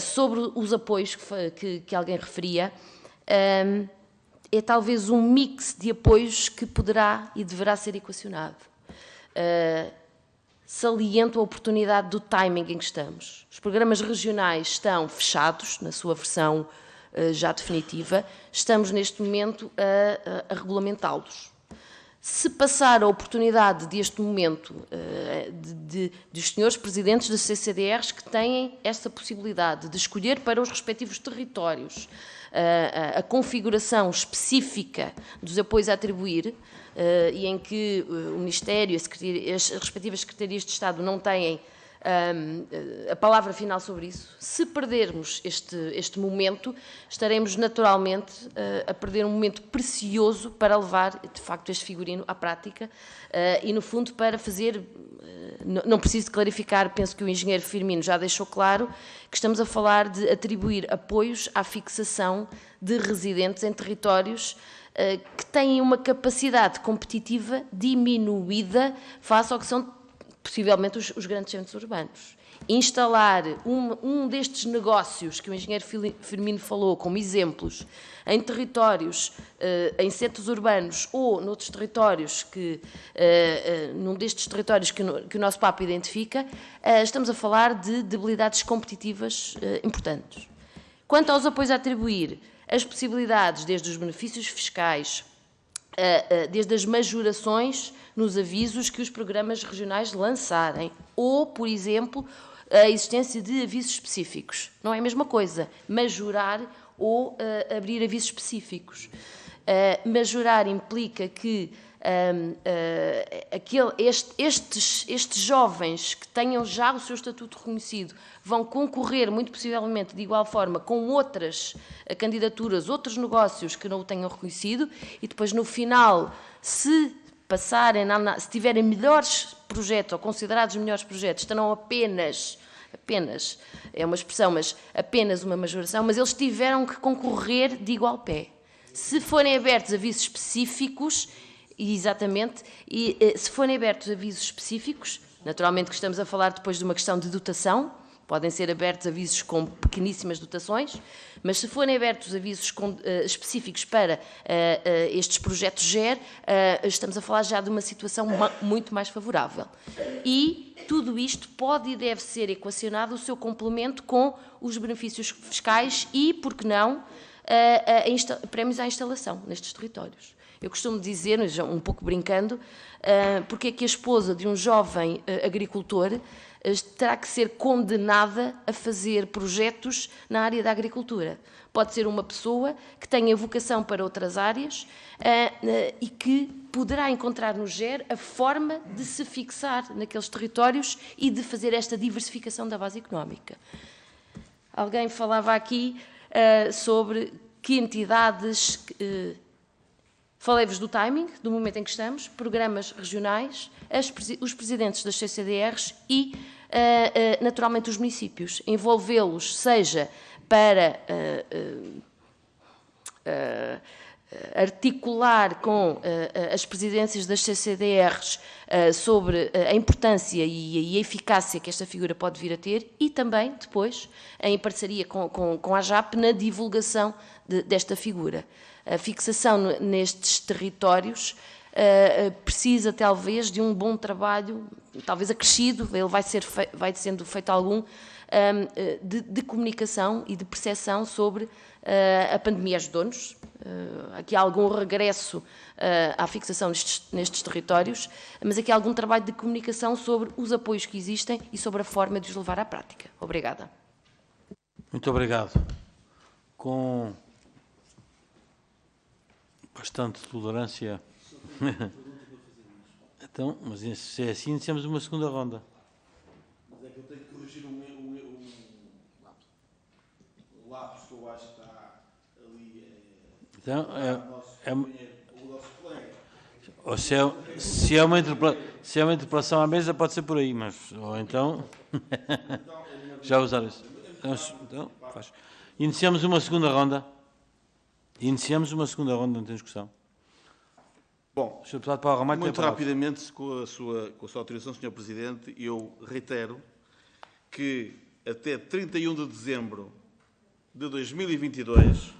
Speaker 3: Sobre os apoios que alguém referia, é talvez um mix de apoios que poderá e deverá ser equacionado. Saliento a oportunidade do timing em que estamos. Os programas regionais estão fechados, na sua versão já definitiva, estamos neste momento a regulamentá-los. Se passar a oportunidade deste momento dos senhores presidentes das CCDRs que têm esta possibilidade de escolher para os respectivos territórios a configuração específica dos apoios a atribuir, e em que o Ministério e as respectivas Secretarias de Estado não têm a palavra final sobre isso, se perdermos este momento, estaremos naturalmente a perder um momento precioso para levar, de facto, este figurino à prática e, no fundo, para fazer... Não preciso clarificar, penso que o engenheiro Firmino já deixou claro que estamos a falar de atribuir apoios à fixação de residentes em territórios que têm uma capacidade competitiva diminuída face ao que são possivelmente os grandes centros urbanos. Instalar um destes negócios que o engenheiro Firmino falou como exemplos em territórios, em centros urbanos ou noutros territórios, num destes territórios que o nosso PAP identifica, estamos a falar de debilidades competitivas importantes. Quanto aos apoios a atribuir, as possibilidades, desde os benefícios fiscais, desde as majorações nos avisos que os programas regionais lançarem, ou, por exemplo, a existência de avisos específicos. Não é a mesma coisa, majorar ou abrir avisos específicos. Majorar implica que estes jovens que tenham já o seu estatuto reconhecido vão concorrer, muito possivelmente, de igual forma, com outras candidaturas, outros negócios que não o tenham reconhecido, e depois, no final, se tiverem melhores projetos, ou considerados melhores projetos, terão apenas, é uma expressão, mas apenas uma majoração, mas eles tiveram que concorrer de igual pé. Se forem abertos avisos específicos, exatamente, se forem abertos avisos específicos, naturalmente que estamos a falar depois de uma questão de dotação, Podem ser abertos avisos com pequeníssimas dotações, mas se forem abertos avisos específicos para estes projetos GER, estamos a falar já de uma situação muito mais favorável. E tudo isto pode e deve ser equacionado o seu complemento com os benefícios fiscais e, por que não, prémios à instalação nestes territórios. Eu costumo dizer, um pouco brincando, porque é que a esposa de um jovem agricultor terá que ser condenada a fazer projetos na área da agricultura. Pode ser uma pessoa que tenha vocação para outras áreas e que poderá encontrar no GER a forma de se fixar naqueles territórios e de fazer esta diversificação da base económica. Alguém falava aqui sobre que entidades... Falei-vos do timing, do momento em que estamos, programas regionais, os presidentes das CCDRs e, naturalmente, os municípios. Envolvê-los, seja para articular com as presidências das CCDRs sobre a importância e a eficácia que esta figura pode vir a ter e também, depois, em parceria com a JAP, na divulgação desta figura. A fixação nestes territórios precisa, talvez, de um bom trabalho, talvez acrescido, ele vai sendo feito algum, de comunicação e de percepção sobre a pandemia ajudou-nos. Aqui há algum regresso à fixação nestes territórios, mas aqui há algum trabalho de comunicação sobre os apoios que existem e sobre a forma de os levar à prática. Obrigada.
Speaker 1: Muito obrigado. Com bastante tolerância. Então, mas se é assim, iniciamos uma segunda ronda.
Speaker 4: Mas é que eu tenho que corrigir um lápis que eu acho que está ali.
Speaker 1: Então,
Speaker 4: O nosso colega.
Speaker 1: ou se é uma interpelação à mesa, pode ser por aí, mas ou então já usaram isso. Então, faz. Iniciamos uma segunda ronda. Não tem discussão.
Speaker 4: Bom,
Speaker 1: Sr. Deputado Paulo Ramalho,
Speaker 4: muito
Speaker 1: tem a palavra.
Speaker 4: rapidamente, com a sua autorização, Sr. Presidente, eu reitero que até 31 de dezembro de 2022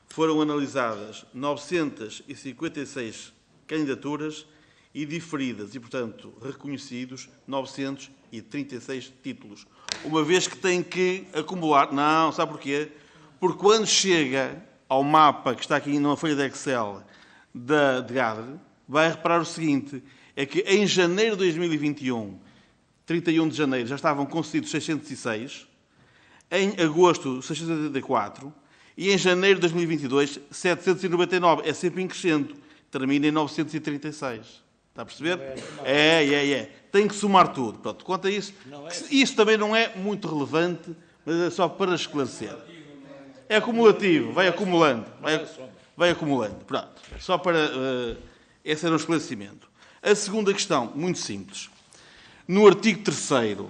Speaker 4: foram analisadas 956 candidaturas e diferidas e, portanto, reconhecidos 936 títulos. Uma vez que tem que acumular... Não, sabe porquê? Porque quando chega ao mapa que está aqui na folha de Excel de GADRE, vai reparar o seguinte, é que em janeiro de 2021, 31 de janeiro, já estavam concedidos 606, em agosto 684 e em janeiro de 2022 799. É sempre em crescendo, termina em 936. Está a perceber? É. Tem que somar tudo. Pronto, quanto a isso, isso também não é muito relevante, mas é só para esclarecer. É acumulativo, vai acumulando. Vai acumulando. Pronto, só para... esse era um esclarecimento. A segunda questão, muito simples. No artigo 3º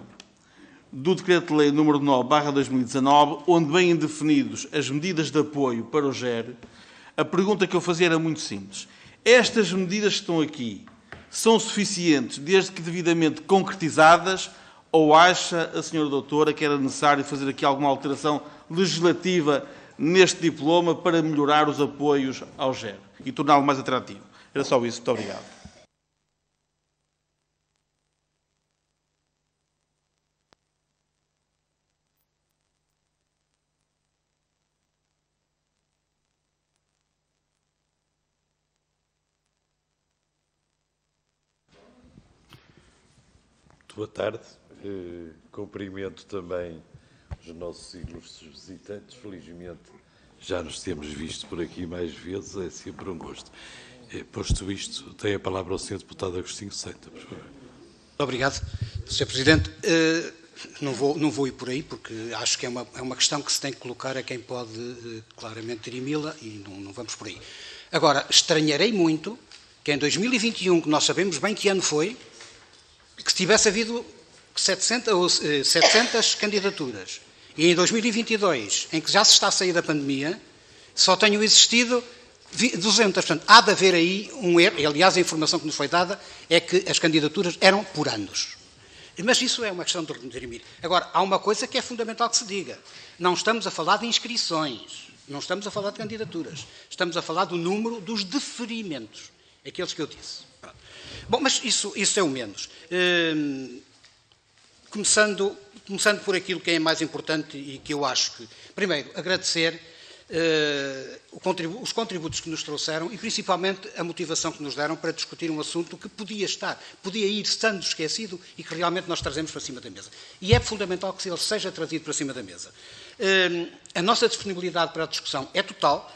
Speaker 4: do Decreto-Lei nº 9/2019, onde vêm definidos as medidas de apoio para o GER, a pergunta que eu fazia era muito simples. Estas medidas que estão aqui são suficientes desde que devidamente concretizadas ou acha a senhora doutora que era necessário fazer aqui alguma alteração legislativa neste diploma para melhorar os apoios ao GER e torná-lo mais atrativo? Era só isso. Muito obrigado.
Speaker 9: Muito boa tarde. Cumprimento também os nossos ilustres visitantes. Felizmente já nos temos visto por aqui mais vezes, é sempre um gosto. Posto isto, tem a palavra o Sr. Deputado Agostinho Seita, por favor.
Speaker 5: Muito obrigado, Sr. Presidente. Não vou ir por aí, porque acho que é uma questão que se tem que colocar a quem pode claramente dirimi-la e não vamos por aí. Agora, estranharei muito que em 2021, que nós sabemos bem que ano foi, que tivesse havido 700 candidaturas e em 2022, em que já se está a sair da pandemia, só tenham existido 200. Portanto, há de haver aí um erro. Aliás, a informação que nos foi dada é que as candidaturas eram por anos. Mas isso é uma questão de dirimir. Agora, há uma coisa que é fundamental que se diga. Não estamos a falar de inscrições, não estamos a falar de candidaturas. Estamos a falar do número dos deferimentos, aqueles que eu disse. Pronto. Bom, mas isso é o menos. Começando por aquilo que é mais importante e que eu acho que... Primeiro, agradecer os contributos que nos trouxeram e principalmente a motivação que nos deram para discutir um assunto que podia ir estando esquecido e que realmente nós trazemos para cima da mesa. E é fundamental que ele seja trazido para cima da mesa. A nossa disponibilidade para a discussão é total,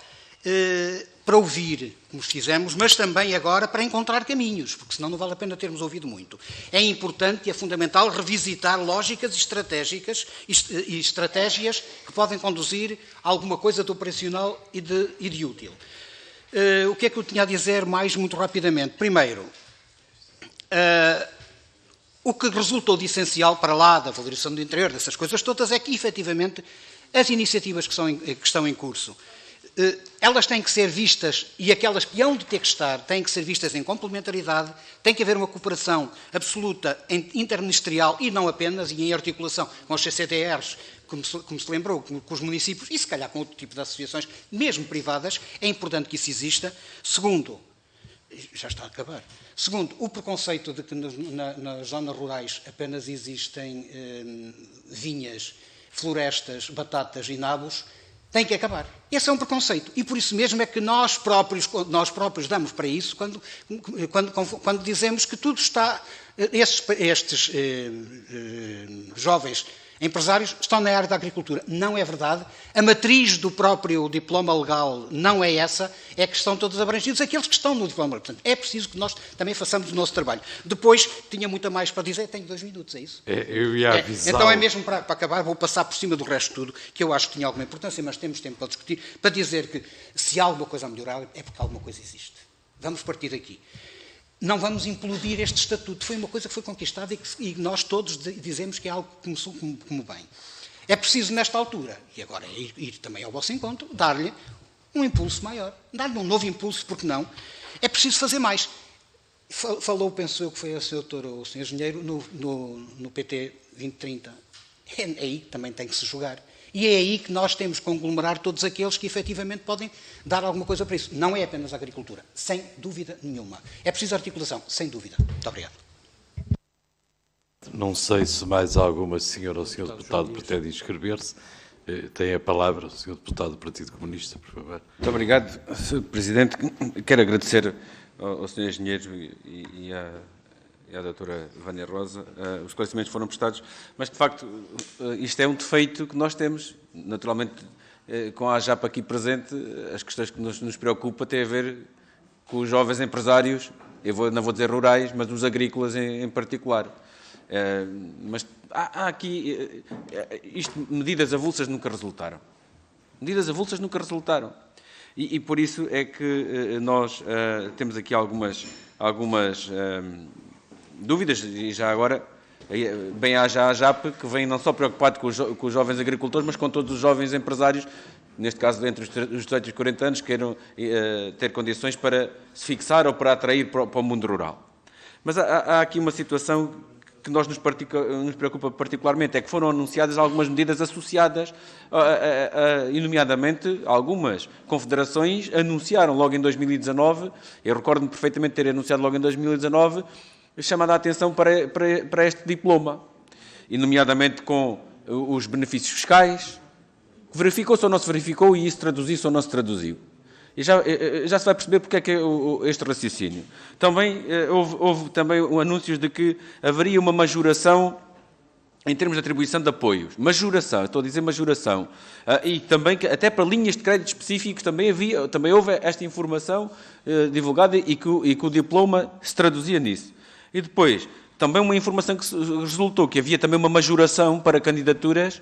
Speaker 5: para ouvir, como fizemos, mas também agora para encontrar caminhos, porque senão não vale a pena termos ouvido muito. É importante e é fundamental revisitar lógicas estratégicas e estratégias que podem conduzir a alguma coisa de operacional e de útil. O que é que eu tinha a dizer mais muito rapidamente? Primeiro, o que resultou de essencial para lá da valorização do interior, dessas coisas todas, é que, efetivamente, as iniciativas que estão em curso, elas têm que ser vistas, e aquelas que hão de ter que estar, têm que ser vistas em complementaridade, tem que haver uma cooperação absoluta interministerial e não apenas, e em articulação com os CCDRs, como se lembrou, com os municípios, e se calhar com outro tipo de associações, mesmo privadas, é importante que isso exista. Segundo, já está a acabar. Segundo, o preconceito de que nas zonas rurais apenas existem vinhas, florestas, batatas e nabos, tem que acabar. Esse é um preconceito. E por isso mesmo é que nós próprios damos para isso quando dizemos que tudo está... Estes jovens empresários estão na área da agricultura. Não é verdade. A matriz do próprio diploma legal não é essa. É que estão todos abrangidos aqueles que estão no diploma. Portanto, é preciso que nós também façamos o nosso trabalho. Depois, tinha muito mais para dizer. Tenho 2 minutos, é isso?
Speaker 9: Eu ia avisar.
Speaker 5: Então é mesmo para acabar. Vou passar por cima do resto de tudo, que eu acho que tinha alguma importância, mas temos tempo para discutir, para dizer que se há alguma coisa a melhorar, é porque alguma coisa existe. Vamos partir daqui. Não vamos implodir este estatuto. Foi uma coisa que foi conquistada e nós todos dizemos que é algo que começou como bem. É preciso, nesta altura, e agora ir também ao vosso encontro, dar-lhe um impulso maior. Dar-lhe um novo impulso, porque não? É preciso fazer mais. Falou, penso eu, que foi o Sr. Doutor ou o Sr. Engenheiro, no PT 2030. É aí que também tem que se jogar. E é aí que nós temos que conglomerar todos aqueles que efetivamente podem dar alguma coisa para isso. Não é apenas a agricultura, sem dúvida nenhuma. É preciso articulação, sem dúvida. Muito obrigado.
Speaker 9: Não sei se mais alguma senhora ou senhor deputado pretende inscrever-se. Tem a palavra o senhor deputado do Partido Comunista, por favor.
Speaker 8: Muito obrigado, Sr. Presidente. Quero agradecer ao Sr. Engenheiro e à doutora Vânia Rosa os esclarecimentos foram prestados, mas de facto isto é um defeito que nós temos. Naturalmente, com a AJAP aqui presente, as questões que nos preocupam têm a ver com os jovens empresários, não vou dizer rurais, mas os agrícolas em particular. Mas há aqui... medidas avulsas nunca resultaram. Medidas avulsas nunca resultaram. E por isso é que nós temos aqui algumas dúvidas, e já agora, bem haja a AJAP, que vem não só preocupado com os jovens agricultores, mas com todos os jovens empresários, neste caso entre os 18 e os 40 anos, que queiram ter condições para se fixar ou para atrair para o mundo rural. Mas há aqui uma situação que nos preocupa particularmente, é que foram anunciadas algumas medidas associadas, e nomeadamente algumas confederações anunciaram logo em 2019, eu recordo-me perfeitamente de ter anunciado logo em 2019, chamada a atenção para este diploma, e nomeadamente com os benefícios fiscais, que verificou-se ou não se verificou, e isso traduziu-se ou não se traduziu. E já se vai perceber porque é que é este raciocínio. Também houve também anúncios de que haveria uma majoração em termos de atribuição de apoios. Majoração, estou a dizer majoração. E também, até para linhas de crédito específicos, também houve esta informação divulgada e que o diploma se traduzia nisso. E depois, também uma informação que resultou que havia também uma majoração para candidaturas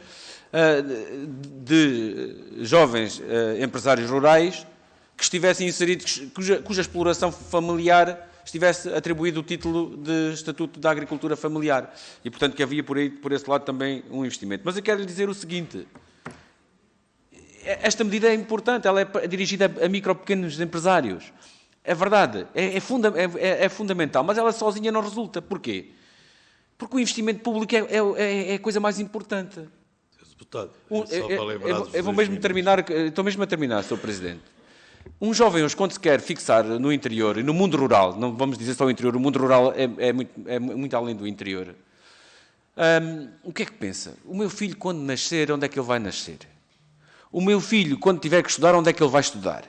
Speaker 8: de jovens empresários rurais que estivessem inseridos, cuja exploração familiar estivesse atribuído o título de Estatuto da Agricultura Familiar. E, portanto, que havia por esse lado também um investimento. Mas eu quero lhe dizer o seguinte, esta medida é importante, ela é dirigida a micro pequenos empresários. É verdade, é fundamental, mas ela sozinha não resulta. Porquê? Porque o investimento público é a coisa mais importante.
Speaker 9: Sr. Deputado, só para lembrar dos
Speaker 8: Eu vou
Speaker 9: dois
Speaker 8: mesmo
Speaker 9: minutos.
Speaker 8: terminar, estou mesmo a terminar, Sr. Presidente. Um jovem hoje, quando se quer fixar no interior e no mundo rural, não vamos dizer só o interior, o mundo rural é muito além do interior. O que é que pensa? O meu filho, quando nascer, onde é que ele vai nascer? O meu filho, quando tiver que estudar, onde é que ele vai estudar?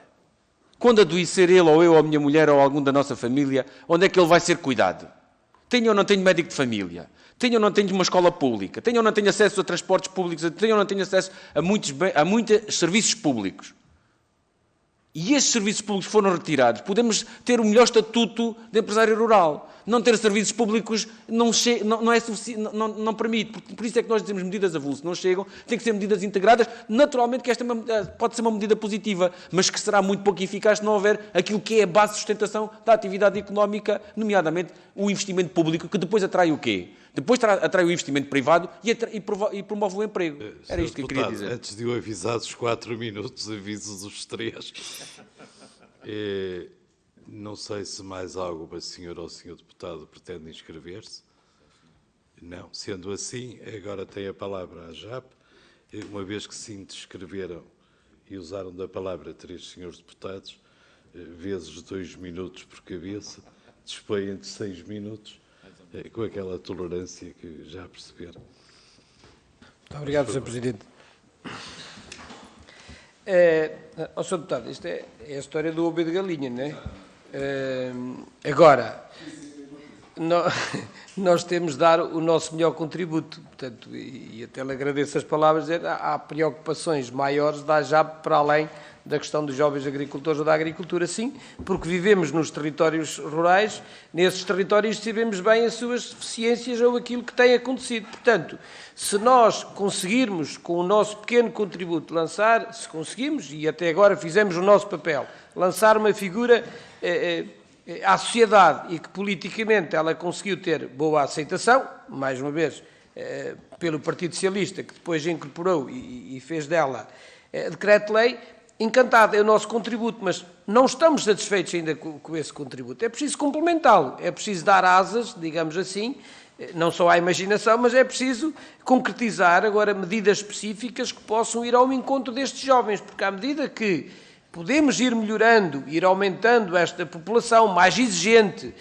Speaker 8: Quando adoecer ele, ou eu, ou a minha mulher, ou algum da nossa família, onde é que ele vai ser cuidado? Tenho ou não tenho médico de família? Tenho ou não tenho uma escola pública? Tenho ou não tenho acesso a transportes públicos? Tenho ou não tenho acesso a muitos serviços públicos? E estes serviços públicos foram retirados. Podemos ter o melhor estatuto de empresário rural. Não ter serviços públicos não é suficiente, não permite. Por isso é que nós dizemos medidas avulso não chegam, tem que ser medidas integradas. Naturalmente que esta pode ser uma medida positiva, mas que será muito pouco eficaz se não houver aquilo que é a base de sustentação da atividade económica, nomeadamente o investimento público, que depois atrai o quê? Depois atrai o investimento privado e promove o emprego. Era isto que eu queria dizer.
Speaker 9: Antes de eu avisar os 4 minutos, aviso os 3. Não sei se mais alguma senhora ou senhor deputado pretende inscrever-se. Não. Sendo assim, agora tem a palavra a JAP. Uma vez que se inscreveram e usaram da palavra 3 senhores deputados, vezes 2 minutos por cabeça, dispõem de 6 minutos, com aquela tolerância que já perceberam.
Speaker 2: Muito obrigado, Sr. Presidente. Sr. Deputado, isto é a história do ovo e de galinha, não é? Agora, nós temos de dar o nosso melhor contributo, portanto, e até lhe agradeço as palavras, há preocupações maiores da AJAP para além da questão dos jovens agricultores ou da agricultura, sim, porque vivemos nos territórios rurais, nesses territórios sabemos bem as suas deficiências ou aquilo que tem acontecido. Portanto, se nós conseguirmos, com o nosso pequeno contributo, lançar, se conseguimos, e até agora fizemos o nosso papel, lançar uma figura à sociedade e que politicamente ela conseguiu ter boa aceitação, mais uma vez, pelo Partido Socialista, que depois incorporou e fez dela decreto-lei, encantado, é o nosso contributo, mas não estamos satisfeitos ainda com esse contributo. É preciso complementá-lo, é preciso dar asas, digamos assim, não só à imaginação, mas é preciso concretizar agora medidas específicas que possam ir ao encontro destes jovens, porque à medida que podemos ir melhorando, ir aumentando esta população mais exigente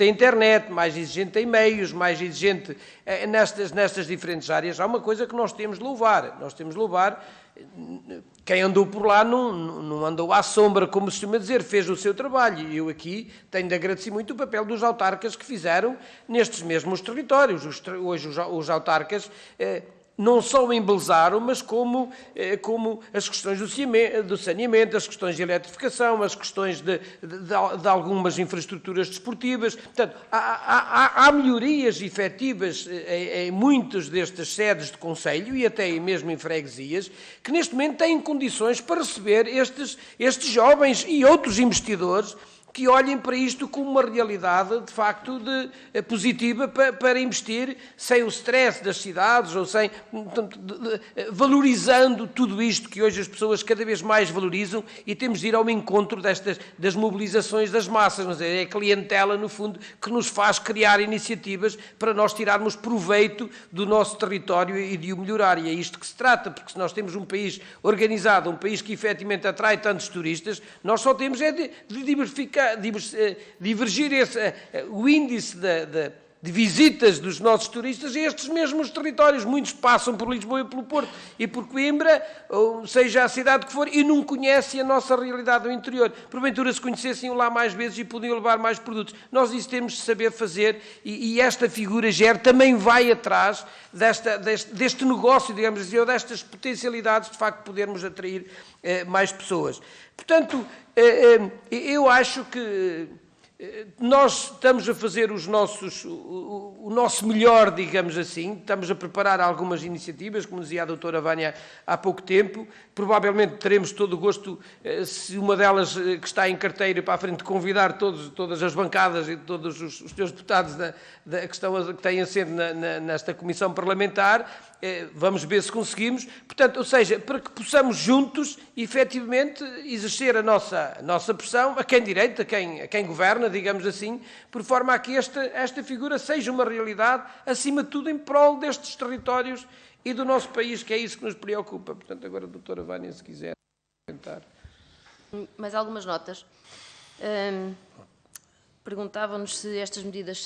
Speaker 2: em internet, mais exigente em meios, mais exigente nestas diferentes áreas, há uma coisa que nós temos de louvar. Nós temos de louvar. Quem andou por lá não andou à sombra, como se costuma dizer, fez o seu trabalho. E eu aqui tenho de agradecer muito o papel dos autarcas que fizeram nestes mesmos territórios. Hoje os autarcas não só embelezaram, mas como as questões do saneamento, as questões de eletrificação, as questões de algumas infraestruturas desportivas. Portanto, há melhorias efetivas em muitas destas sedes de concelho e até mesmo em freguesias, que neste momento têm condições para receber estes jovens e outros investidores que olhem para isto como uma realidade, de facto, positiva para investir, sem o stress das cidades, ou sem valorizando tudo isto que hoje as pessoas cada vez mais valorizam, e temos de ir ao encontro das mobilizações das massas. Mas é a clientela, no fundo, que nos faz criar iniciativas para nós tirarmos proveito do nosso território e de o melhorar. E é isto que se trata, porque se nós temos um país organizado, um país que efetivamente atrai tantos turistas, nós só temos de divergir o índice de visitas dos nossos turistas a estes mesmos territórios. Muitos passam por Lisboa e pelo Porto e por Coimbra, ou seja a cidade que for, e não conhecem a nossa realidade do interior. Porventura, se conhecessem lá mais vezes e podiam levar mais produtos. Nós isso temos de saber fazer, e esta figura GER também vai atrás deste negócio, digamos assim, ou destas potencialidades de facto podermos atrair mais pessoas. Portanto, eu acho que nós estamos a fazer o nosso melhor, digamos assim, estamos a preparar algumas iniciativas, como dizia a doutora Vânia há pouco tempo, provavelmente teremos todo o gosto, se uma delas que está em carteira para a frente, de convidar todas as bancadas e todos os teus deputados que têm assento nesta comissão parlamentar. Vamos ver se conseguimos, portanto, ou seja, para que possamos juntos, efetivamente, exercer a nossa pressão a quem direita, a quem governa, cotidiana, digamos assim, por forma a que esta figura seja uma realidade, acima de tudo, em prol destes territórios e do nosso país, que é isso que nos preocupa. Portanto, agora a doutora Vânia, se quiser comentar.
Speaker 3: Mais algumas notas. Perguntavam-nos se estas medidas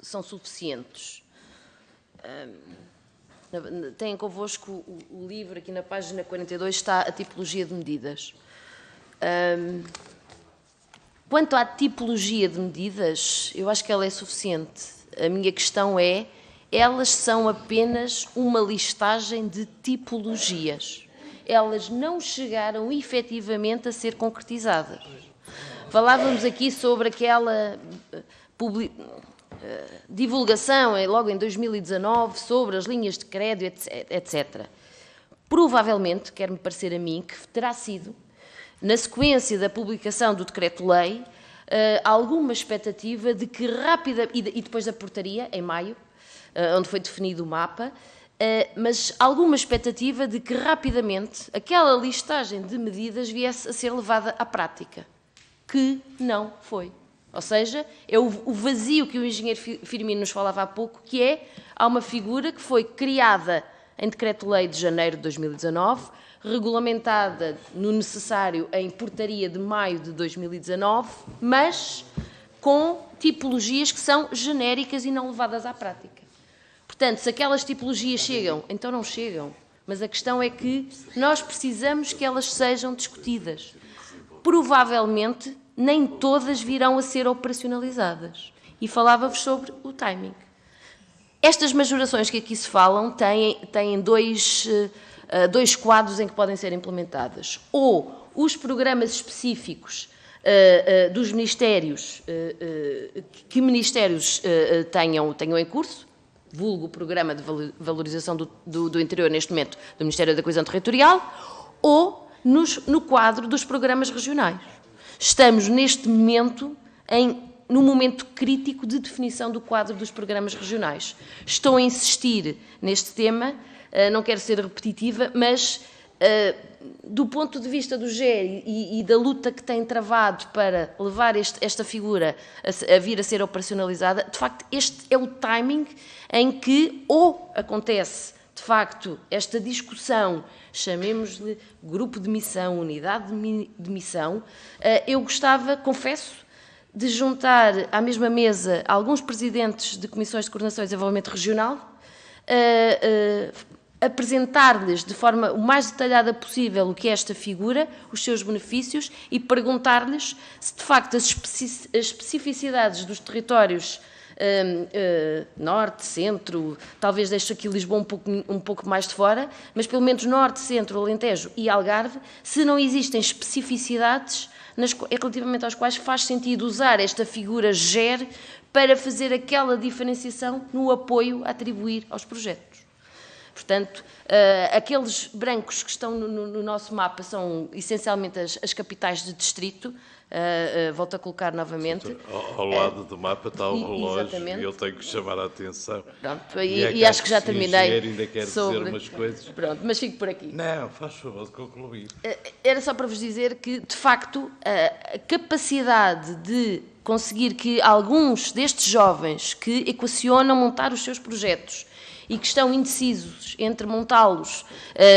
Speaker 3: são suficientes. Têm convosco o livro, aqui na página 42 está a tipologia de medidas. Quanto à tipologia de medidas, eu acho que ela é suficiente. A minha questão é, elas são apenas uma listagem de tipologias. Elas não chegaram efetivamente a ser concretizadas. Falávamos aqui sobre aquela divulgação, logo em 2019, sobre as linhas de crédito, etc. Provavelmente, quer-me parecer a mim, que terá sido, na sequência da publicação do decreto-lei, alguma expectativa de que rápida, e depois da portaria, em maio, onde foi definido o mapa, mas alguma expectativa de que rapidamente aquela listagem de medidas viesse a ser levada à prática, que não foi. Ou seja, é o vazio que o engenheiro Firmino nos falava há pouco, que é, há uma figura que foi criada em decreto-lei de janeiro de 2019, regulamentada no necessário em portaria de maio de 2019, mas com tipologias que são genéricas e não levadas à prática. Portanto, se aquelas tipologias chegam, então não chegam. Mas a questão é que nós precisamos que elas sejam discutidas. Provavelmente, nem todas virão a ser operacionalizadas. E falava-vos sobre o timing. Estas majorações que aqui se falam têm dois quadros em que podem ser implementadas. Ou os programas específicos dos ministérios, que ministérios tenham em curso, vulgo o Programa de Valorização do Interior, neste momento, do Ministério da Coesão Territorial, ou no quadro dos programas regionais. Estamos, neste momento, no momento crítico de definição do quadro dos programas regionais. Estou a insistir neste tema, não quero ser repetitiva, mas do ponto de vista do GER e da luta que tem travado para levar esta figura a vir a ser operacionalizada, de facto, este é o timing em que ou acontece, de facto, esta discussão, chamemos-lhe grupo de missão, unidade de missão. Eu gostava, confesso, de juntar à mesma mesa alguns presidentes de comissões de coordenação e desenvolvimento regional, apresentar-lhes de forma o mais detalhada possível o que é esta figura, os seus benefícios, e perguntar-lhes se, de facto, as especificidades dos territórios norte, centro, talvez deixe aqui Lisboa um pouco mais de fora, mas pelo menos norte, centro, Alentejo e Algarve, se não existem especificidades relativamente às quais faz sentido usar esta figura GER para fazer aquela diferenciação no apoio a atribuir aos projetos. Portanto, aqueles brancos que estão no nosso mapa são essencialmente as capitais de distrito. Volto a colocar novamente.
Speaker 9: Ao lado do mapa está o relógio,
Speaker 3: exatamente.
Speaker 9: E eu tenho que chamar a atenção.
Speaker 3: Pronto, e acho que já terminei.
Speaker 9: Ainda quer dizer umas coisas.
Speaker 3: Pronto, mas fico por aqui.
Speaker 9: Não, faz favor de concluir.
Speaker 3: Era só para vos dizer que, de facto, a capacidade de conseguir que alguns destes jovens que equacionam montar os seus projetos e que estão indecisos entre montá-los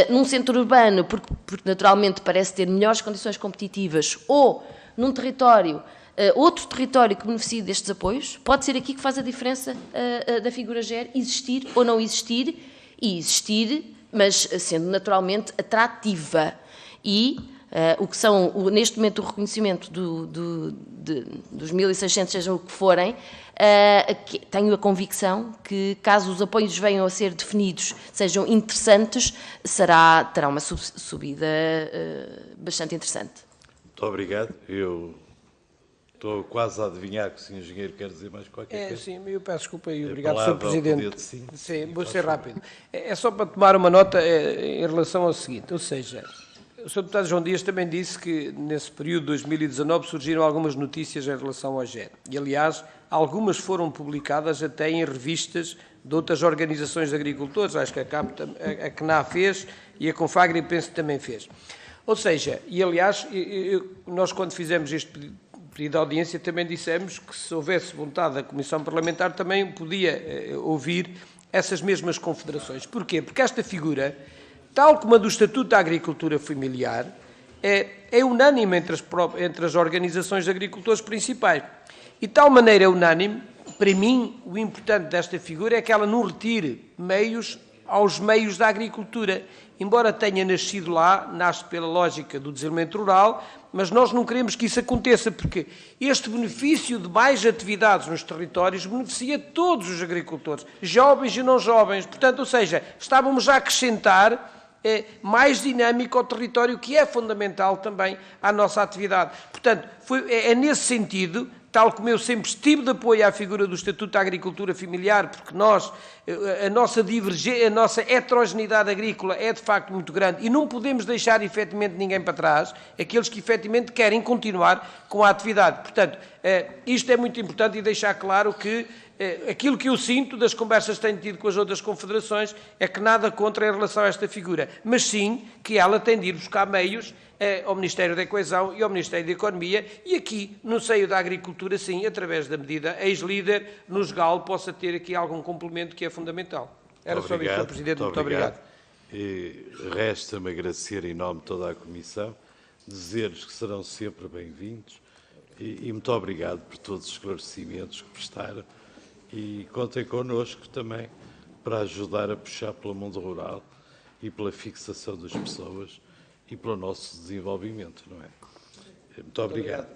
Speaker 3: num centro urbano, porque naturalmente parece ter melhores condições competitivas, ou num território, outro território que beneficie destes apoios, pode ser aqui que faz a diferença da figura GER existir ou não existir, e existir, mas sendo naturalmente atrativa. E o que são, neste momento, o reconhecimento dos 1.600, sejam o que forem, tenho a convicção que, caso os apoios venham a ser definidos, sejam interessantes, terá uma subida bastante interessante.
Speaker 9: Muito obrigado. Eu estou quase a adivinhar que o Sr. Engenheiro quer dizer mais qualquer coisa.
Speaker 2: Sim, eu peço desculpa e obrigado, Sr. Presidente.
Speaker 9: Sim,
Speaker 2: vou ser rápido. É só para tomar uma nota em relação ao seguinte, ou seja, o Sr. Deputado João Dias também disse que nesse período de 2019 surgiram algumas notícias em relação ao GER. E, aliás, algumas foram publicadas até em revistas de outras organizações de agricultores, acho que a CNA fez e a Confagri penso que também fez. Ou seja, e aliás, nós quando fizemos este período da audiência também dissemos que se houvesse vontade da Comissão Parlamentar também podia ouvir essas mesmas confederações. Porquê? Porque esta figura, tal como a do Estatuto da Agricultura Familiar, é unânime entre as organizações de agricultores principais. E de tal maneira é unânime, para mim, o importante desta figura é que ela não retire meios aos meios da agricultura. Embora tenha nascido lá, nasce pela lógica do desenvolvimento rural, mas nós não queremos que isso aconteça, porque este benefício de mais atividades nos territórios beneficia todos os agricultores, jovens e não jovens. Portanto, ou seja, estávamos a acrescentar mais dinâmico ao território, que é fundamental também à nossa atividade. Portanto, é nesse sentido, tal como eu sempre estive de apoio à figura do Estatuto da Agricultura Familiar, porque a nossa divergência, a nossa heterogeneidade agrícola é de facto muito grande e não podemos deixar efetivamente ninguém para trás, aqueles que efetivamente querem continuar com a atividade. Portanto, isto é muito importante e deixar claro que aquilo que eu sinto das conversas que tenho tido com as outras confederações é que nada contra em relação a esta figura, mas sim que ela tem de ir buscar meios ao Ministério da Coesão e ao Ministério da Economia e aqui, no seio da agricultura, sim, através da medida ex-líder, nos GAL, possa ter aqui algum complemento que é fundamental. Era só isso, Sr. Presidente. Muito obrigado.
Speaker 9: E resta-me agradecer em nome de toda a Comissão, dizer-lhes que serão sempre bem-vindos e muito obrigado por todos os esclarecimentos que prestaram e contem connosco também para ajudar a puxar pelo mundo rural e pela fixação das pessoas e pelo nosso desenvolvimento, não é? Muito obrigado.